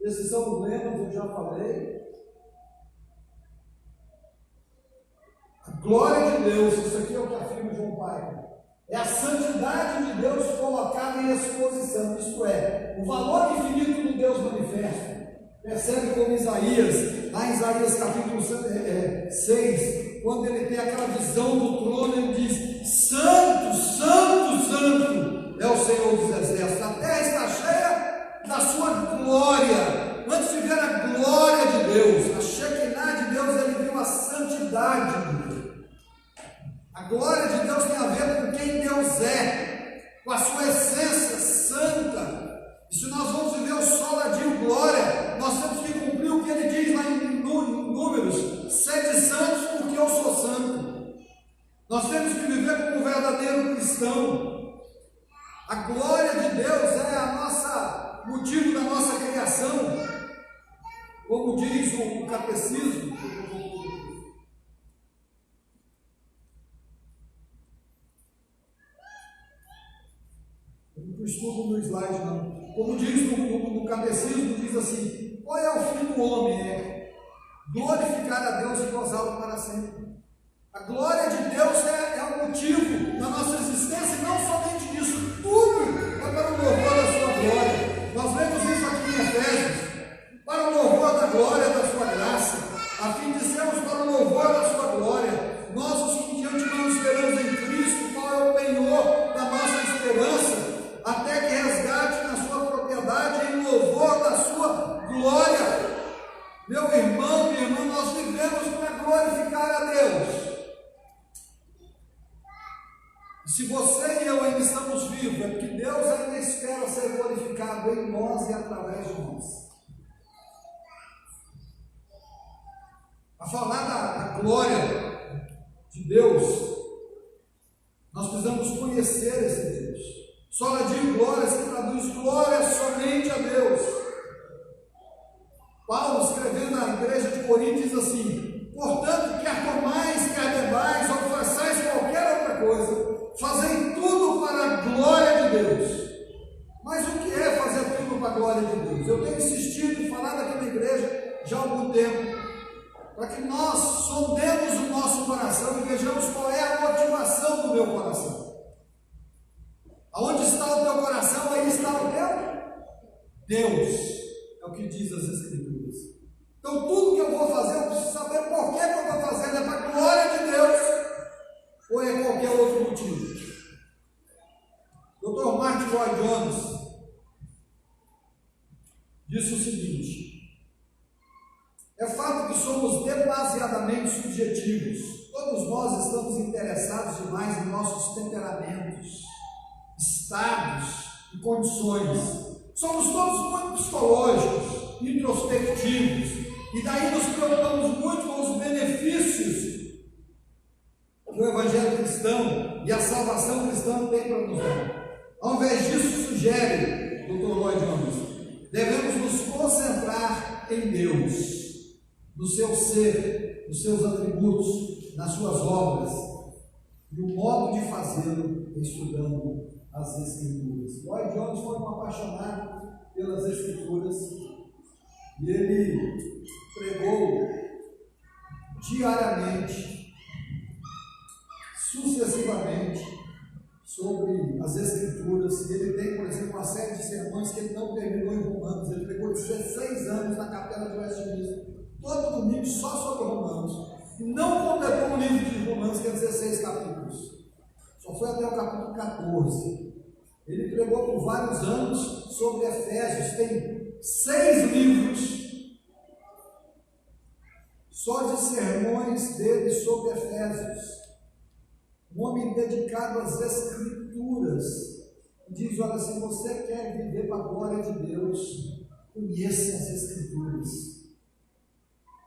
Esses são os lemas, eu já falei. A glória de Deus, isso aqui é o que afirma João Piper. É a santidade de Deus colocada em exposição, isto é, o valor infinito do Deus manifesto. Percebe como Isaías, lá em Isaías capítulo 6, quando ele tem aquela visão do trono, ele diz: santo, santo, santo é o Senhor dos exércitos, a terra está cheia da sua glória. Antes de ver a glória de Deus, a Shekinah de Deus, ele viu a santidade de Deus. A glória de Deus tem a ver com quem Deus é, com a sua essência santa. E se nós vamos viver o soladinho glória, nós temos que cumprir o que ele diz lá em Números: sede santos, porque eu sou santo. Nós temos que viver como um verdadeiro cristão. A glória de Deus é o motivo da nossa criação, como diz o catecismo. Não estudo no slide, não. Como diz no catecismo, diz assim: qual é o fim do homem? É glorificar a Deus e gozá-lo para sempre. A glória de Deus é o motivo da nossa existência, e não somente disso, tudo é para o louvor da sua glória. Nós vemos isso aqui em Efésios: para o louvor da glória da sua graça, a fim de sermos para o louvor da sua glória. Nós, os que de antemão esperamos em Cristo, qual é o penhor da nossa esperança, até que resgate na sua propriedade em louvor da sua glória. Meu irmão, minha irmã, nós vivemos para glorificar a Deus. E se você e eu ainda estamos vivos, é porque Deus ainda espera ser glorificado em nós e através de nós. A falar da glória de Deus, nós precisamos conhecer esse Deus. Soladinho glória se traduz glória somente a Deus. Paulo, escrevendo à igreja de Corinto, diz assim: portanto, quer comais, quer bebais, ou façais qualquer outra coisa, fazei tudo para a glória de Deus. Mas o que é fazer tudo para a glória de Deus? Eu tenho insistido em falar daqui na igreja já há algum tempo, para que nós sondemos o nosso coração e vejamos qual é a motivação do meu coração. Aonde está o teu coração, aí está o teu Deus. É o que diz as Escrituras. Então tudo que eu vou fazer, eu preciso saber por que eu estou fazendo. É para a glória de Deus ou é qualquer outro motivo? Dr. Martin Lloyd Jones disse o seguinte: é fato que somos demasiadamente subjetivos. Todos nós estamos interessados demais em nossos temperamentos, estados e condições. Somos todos muito psicológicos, introspectivos, e daí nos preocupamos muito com os benefícios que o Evangelho cristão e a salvação cristã tem para nos dar. Ao invés disso, sugere Dr. Lloyd Jones, devemos nos concentrar em Deus, no seu ser, nos seus atributos, nas suas obras, e o modo de fazê-lo estudando as Escrituras. Lloyd Jones foi um apaixonado pelas Escrituras e ele pregou diariamente, sucessivamente, sobre as Escrituras. E ele tem, por exemplo, uma série de sermões que ele não terminou em Romanos. Ele pregou 16 anos na capela de Westminster, todo domingo só sobre Romanos, e não completou o livro de Romanos, que é 16 capítulos, só foi até o capítulo 14. Ele pregou por vários anos sobre Efésios, tem 6 livros só de sermões dele sobre Efésios. Um homem dedicado às Escrituras. Diz: olha, se você quer viver para a glória de Deus, conheça as Escrituras.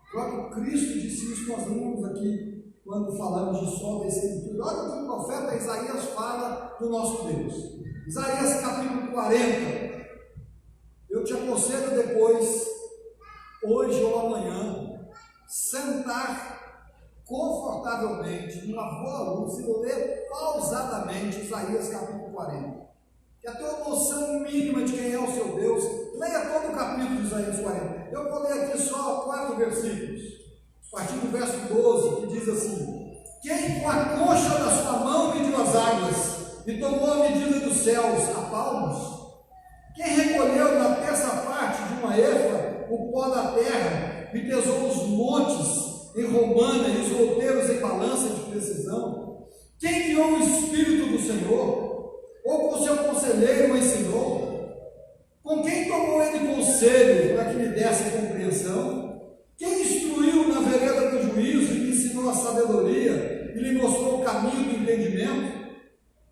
O próprio Cristo disse isso, nós lemos aqui, quando falamos de sol da Escritura. Olha o que o profeta Isaías fala do nosso Deus. Isaías capítulo 40. Eu te aconselho depois, hoje ou amanhã, sentar confortavelmente, numa boa luz, e ler pausadamente Isaías capítulo 40. Que a tua noção mínima de quem é o seu Deus, leia todo o capítulo de Isaías 40. Eu vou ler aqui só 4 versículos, a partir do verso 12, que diz assim: quem com a concha da sua mão mediu as águas, e tomou a medida dos céus a palmos? Quem recolheu na terça parte de uma efa o pó da terra, e pesou os montes em romana e os routeiros em balança de precisão? Quem guiou o Espírito do Senhor? Ou com seu conselheiro o ensinou? Com quem tomou ele conselho para que lhe desse compreensão? Quem instruiu na vereda do juízo e lhe ensinou a sabedoria e lhe mostrou o caminho do entendimento?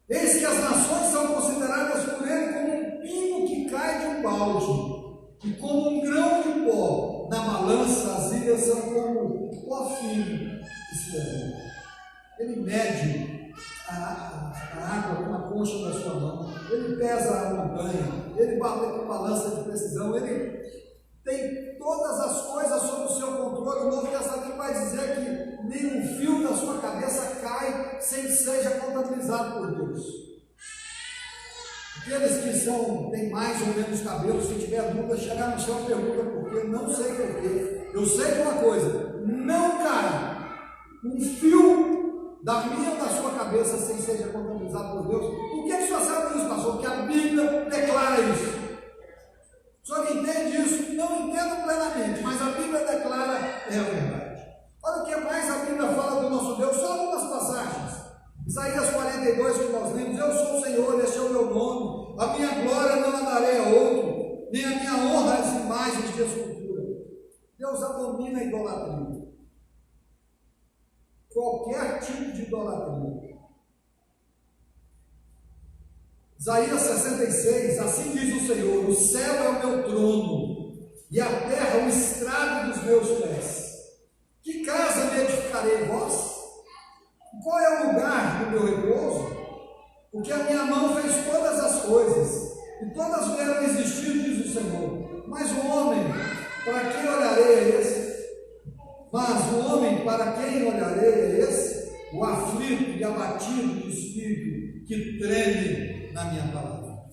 Eis que as nações são consideradas por ele como um pingo que cai de um balde, e como um grão de pó na balança. As ilhas são como pó fino que se levanta. Ele mede a água com a concha da sua mão, ele pesa a montanha, ele bate com balança de precisão, ele tem todas as coisas sob o seu controle. O Novo Testamento vai dizer que nenhum fio da sua cabeça cai sem que seja contabilizado por Deus. Aqueles que têm mais ou menos cabelo, se tiver dúvida, chegar no céu, pergunta por quê. Não sei por quê. Eu sei de uma coisa: não cai um fio da minha ou da sua cabeça sem seja contabilizado por Deus. Por que o senhor sabe disso, pastor? Porque a Bíblia declara isso. O senhor entende isso? Não entendo plenamente, mas a Bíblia declara é a verdade. Olha o que mais a Bíblia fala do nosso Deus, só algumas passagens. Isaías 42, que nós lemos: eu sou o Senhor, este é o meu nome, a minha glória não a darei a outro, nem a minha honra às imagens de escultura. Deus abomina a idolatria, qualquer tipo de idolatria. Isaías 66, assim diz o Senhor: o céu é o meu trono, e a terra o estrado dos meus pés. Que casa me edificarei vós? Qual é o lugar do meu repouso? Porque a minha mão fez todas as coisas, e todas vieram a existir, diz o Senhor. Mas o homem, para quem olharei a esse? O aflito e abatido de espírito, que treme na minha palavra.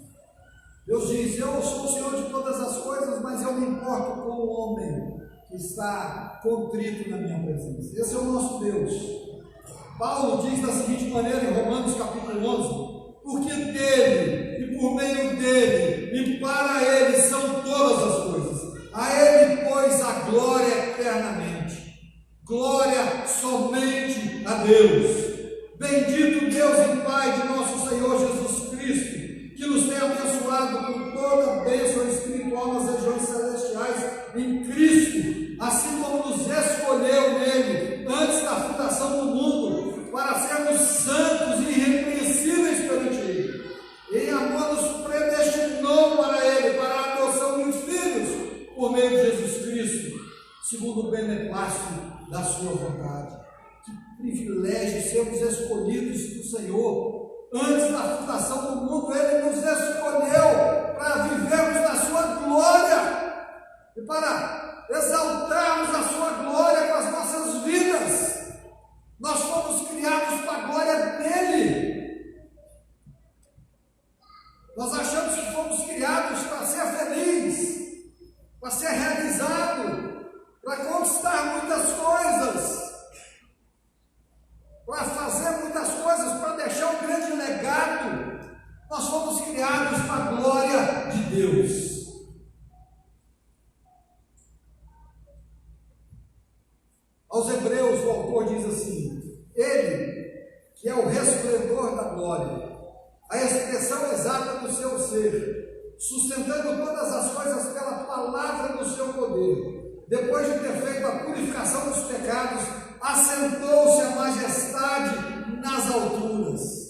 Deus diz: eu sou o Senhor de todas as coisas, mas eu me importo com o homem que está contrito na minha presença. Esse é o nosso Deus. Paulo diz da seguinte maneira em Romanos capítulo 11: porque dele, e por meio dele, e para ele são todas as coisas. A ele, pois, a glória eternamente. Glória somente a Deus. Bendito Deus e Pai de nosso Senhor Jesus Cristo, que nos tem abençoado com toda bênção espiritual nas regiões celestiais em Cristo, assim como nos escolheu nele antes da fundação do mundo, para sermos santos da sua vontade. Que privilégio sermos escolhidos do Senhor. Antes da fundação do mundo, Ele nos escolheu para vivermos na sua glória e para exaltarmos a sua glória com as nossas vidas. Nós fomos criados para a glória dEle. Nós achamos que fomos criados para ser feliz, para ser realizado, para conquistar muitas coisas, para fazer muitas coisas, para deixar um grande legado. Nós fomos criados para a glória de Deus. Aos Hebreus, o autor diz assim: Ele, que é o resplendor da glória, a expressão exata do seu ser, sustentando todas as coisas pela palavra do seu poder, depois de ter feito a purificação dos pecados, assentou-se a majestade nas alturas.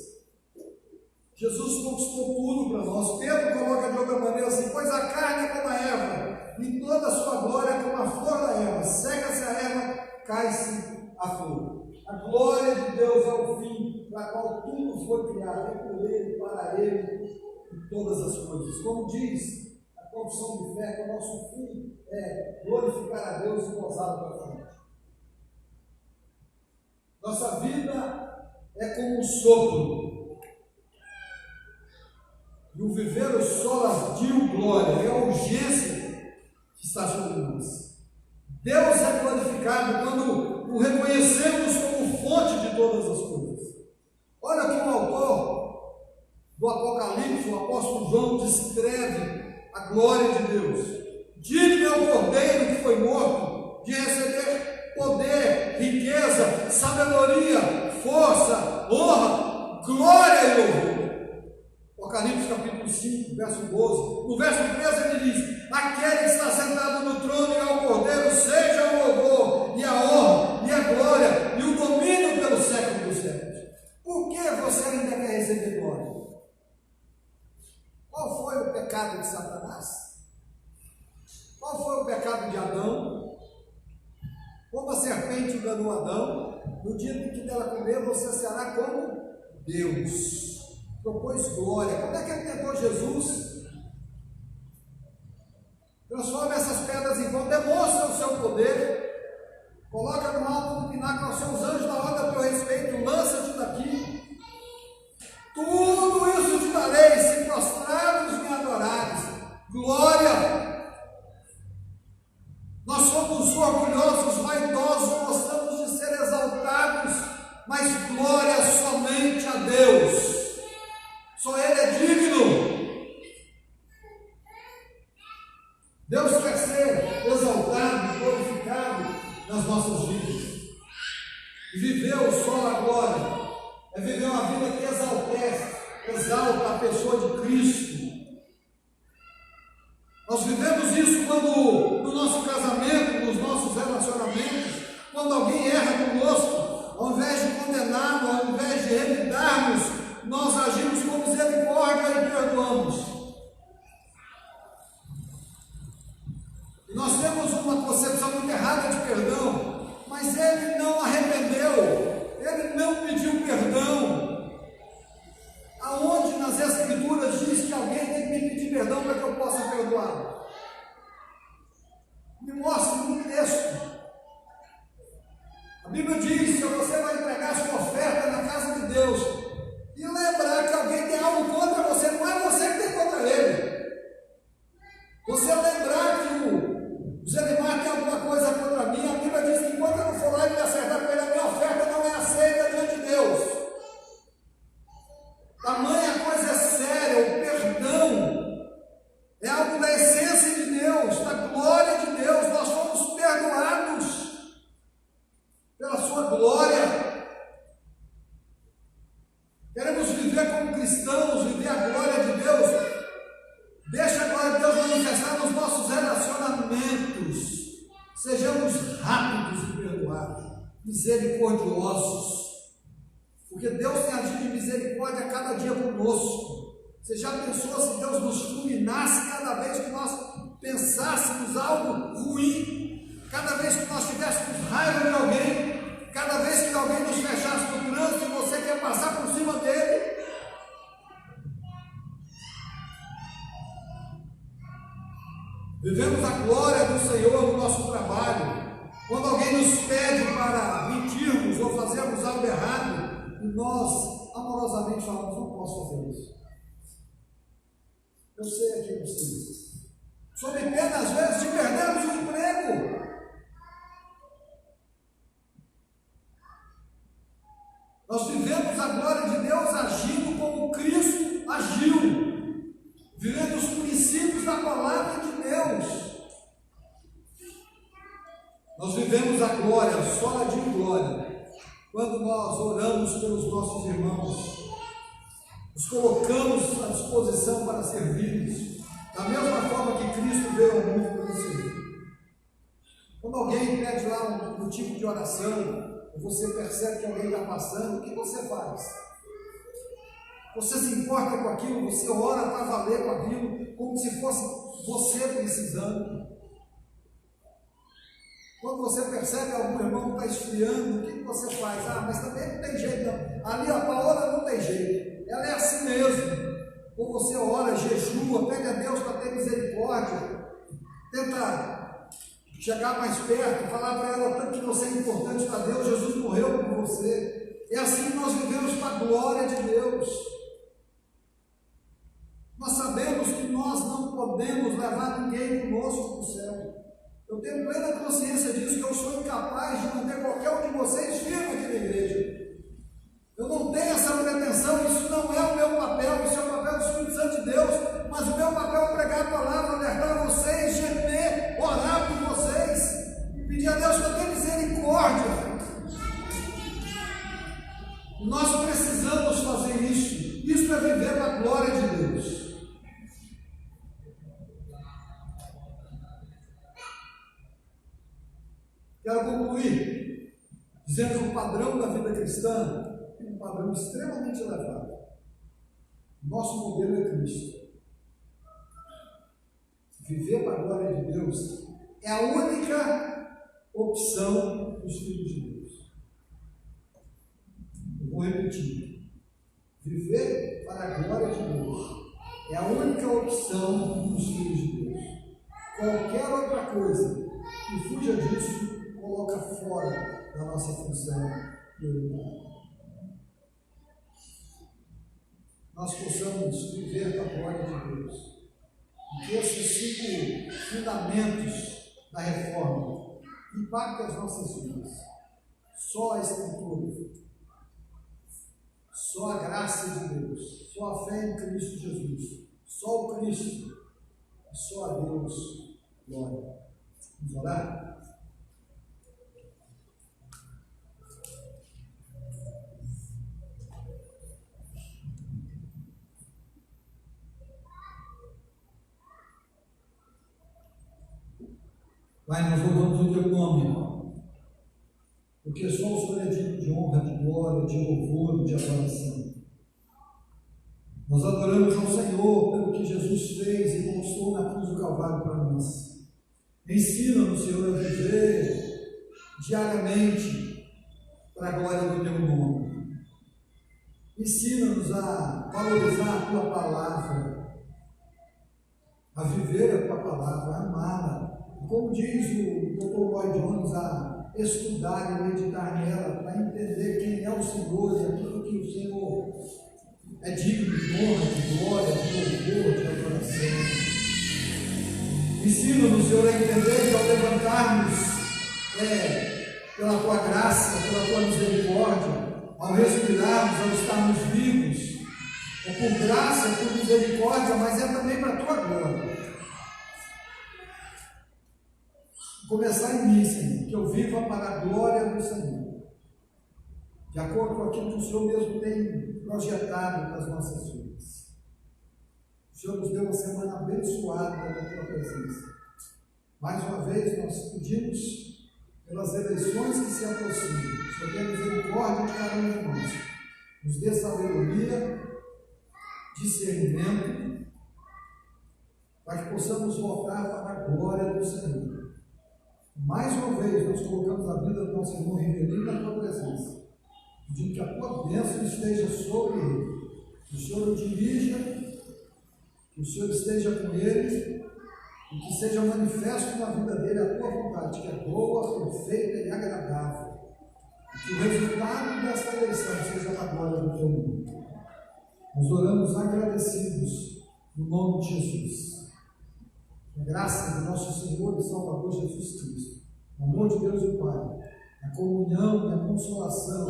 Jesus conquistou tudo para nós. Pedro coloca de outra maneira assim: pois a carne é como a erva, e toda a sua glória é como a flor da erva. Seca-se a erva, cai-se a flor. A glória de Deus é o fim para qual tudo foi criado, é por Ele, para Ele, e todas as coisas. Como diz a confissão de fé, que o nosso fim é glorificar a Deus e gozar da frente. Nossa vida é como um sopro, e o viver o sol ardio glória, é a urgência que está sobre nós. Deus é glorificado quando o reconhecemos como fonte de todas as coisas. Olha aqui o autor do Apocalipse, o apóstolo João, descreve a glória de Deus. Digno é o cordeiro que foi morto de receber poder, riqueza, sabedoria, força, honra, glória e louvor. Apocalipse capítulo 5, verso 12. No verso 13 ele diz: aquele que está sentado no trono e ao cordeiro, seja o louvor, e a honra, e a glória, e o domínio pelo século dos séculos. Por que você ainda quer receber glória? Qual foi o pecado de Satanás? Qual foi o pecado de Adão? Como a serpente enganou Adão, no dia em que dela comer, você será como Deus. Propôs glória. Como é que ele tentou Jesus? Transforma essas pedras em pão, demonstra o seu poder, coloca no alto do pináculo aos seus anjos na hora do teu respeito, lança-te daqui. Tudo isso te darei, se prostrados me adorares. Glória! Nós somos orgulhosos, vaidosos, gostamos de ser exaltados, mas glória somente a Deus. Só Ele é digno. Deus quer ser exaltado, glorificado nas nossas vidas. Viver o sol da glória é viver uma vida que exalta a pessoa de Cristo. Nós vivemos isso quando no nosso casamento, nos nossos relacionamentos, quando alguém erra conosco, ao invés de condená-lo, ao invés de revidarmos, nós agimos com misericórdia e perdoamos. E nós temos uma concepção muito errada de perdão, mas ele não arrependeu, ele não pediu perdão. Aonde nas Escrituras diz que alguém tem que me pedir perdão para que eu possa perdoar? Me mostre no texto. A Bíblia diz que você vai entregar sua oferta na casa de Deus e lembrar que alguém tem algo contra você, não é você que tem contra ele. Você lembrar que o Zelimar tem alguma coisa contra mim, a Bíblia diz que enquanto eu não for lá e me acertar com ele, a minha oferta não é aceita diante de Deus. Tamanha coisa é séria, o perdão é algo da essência de Deus, da glória de Deus. Nós fomos perdoados pela sua glória. Queremos viver como cristãos, viver a glória de Deus. Deixa a glória de Deus manifestar nos nossos relacionamentos. Sejamos rápidos em perdoar, misericordiosos, porque Deus tem agido de misericórdia a cada dia conosco. Você já pensou se Deus nos fulminasse cada vez que nós pensássemos algo ruim? Cada vez que nós tivéssemos raiva de alguém, cada vez que alguém nos fechasse no trânsito e você quer passar por cima dele, vivemos a glória do Senhor no nosso trabalho. Quando alguém nos pede para mentirmos ou fazermos algo errado, e nós amorosamente falamos: não posso fazer isso. Eu sei aqui vocês. Sob pena, às vezes, de perdermos o emprego. Nós vivemos a glória de Deus agindo como Cristo agiu, vivendo os princípios da palavra de Deus. Nós vivemos a glória, só de glória, quando nós oramos pelos nossos irmãos, nos colocamos à disposição para servi-los, da mesma forma que Cristo veio ao mundo para nos servir. Quando alguém pede lá um tipo de oração, ou você percebe que alguém está passando, o que você faz? Você se importa com aquilo, você ora para valer com aquilo, como se fosse você precisando. Quando você percebe que algum irmão está esfriando, o que você faz? Mas também não tem jeito não. Ali a Paola não tem jeito, ela é assim mesmo. Ou você ora, jejua, pede a Deus para ter misericórdia, tenta chegar mais perto, falar para ela o tanto que você é importante para Deus, Jesus morreu por você. É assim que nós vivemos para a glória de Deus. Nós sabemos que nós não podemos levar ninguém conosco para o céu. Eu tenho plena consciência disso, que eu sou incapaz de manter qualquer um de vocês firme aqui na igreja. Eu não tenho essa pretensão, isso não é o meu papel, isso é o papel do Espírito Santo de Deus, mas o meu papel é pregar a palavra, alertar vocês, gemer, orar por vocês, pedir a Deus para ter misericórdia. Nós precisamos fazer isso é viver para a glória de Deus. Quero concluir dizendo que o padrão da vida cristã é um padrão extremamente elevado. Nosso modelo é Cristo. Viver para a glória de Deus é a única opção dos filhos de Deus. Eu vou repetir. Viver para a glória de Deus é a única opção dos filhos de Deus. Qualquer outra coisa que fuja disso coloca fora da nossa função prioritária. Nós possamos viver para a glória de Deus. E que esses 5 fundamentos da reforma impactem as nossas vidas. Só a Escritura, só a graça de Deus, só a fé em Cristo Jesus, só o Cristo, e só a Deus glória. Vamos orar? Pai, nós louvamos o teu nome, porque só o Senhor é digno de honra, de glória, de louvor e de adoração. Nós adoramos ao Senhor pelo que Jesus fez e conquistou na cruz do Calvário para nós. Ensina-nos, Senhor, a viver diariamente para a glória do teu nome. Ensina-nos a valorizar a tua palavra, a viver a tua palavra, a amá-la. Como diz o Dr. Lloyd Jones, a estudar e meditar nela, para entender quem é o Senhor e aquilo que o Senhor é digno de honra, de glória, de louvor, de adoração. Ensina-nos, Senhor, a entender que ao levantarmos pela tua graça, pela tua misericórdia, ao respirarmos, ao estarmos vivos, é por graça, é por misericórdia, mas é também para a tua glória. Começar em mim, Senhor, que eu viva para a glória do Senhor, de acordo com aquilo que o Senhor mesmo tem projetado para as nossas vidas. O Senhor nos deu uma semana abençoada na tua presença. Mais uma vez nós pedimos pelas eleições que se aproximam. O Senhor tenha misericórdia de cada um de nós. Nos dê sabedoria, discernimento, para que possamos voltar para a glória do Senhor. Mais uma vez, nós colocamos a vida do nosso irmão Rivelino na tua presença, pedindo que a tua bênção esteja sobre ele, que o Senhor o dirija, que o Senhor esteja com ele, e que seja manifesto na vida dele a tua vontade, que é boa, perfeita e agradável. Que o resultado desta eleição seja a glória do teu nome. Nós oramos agradecidos no nome de Jesus. A graça do nosso Senhor e Salvador Jesus Cristo, o amor de Deus o Pai, a comunhão e a consolação,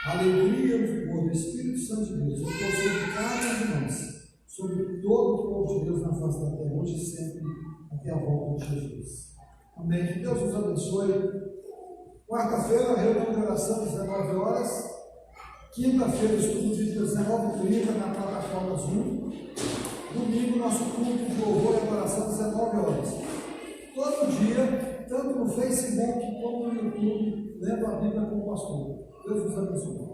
a alegria e o vigor do Espírito Santo de Deus, eu estou sobre cada um de nós, sobre todo o povo de Deus na face da terra, hoje e sempre, até a volta de Jesus. Amém. Que Deus nos abençoe. Quarta-feira, reunião de oração às 19 horas. Quinta-feira, estudo vídeo às 19h30 na plataforma Zoom. Domingo, nosso culto de louvor e adoração às 19 horas. Todo dia, tanto no Facebook como no YouTube, lendo a Bíblia com o pastor. Deus nos abençoe.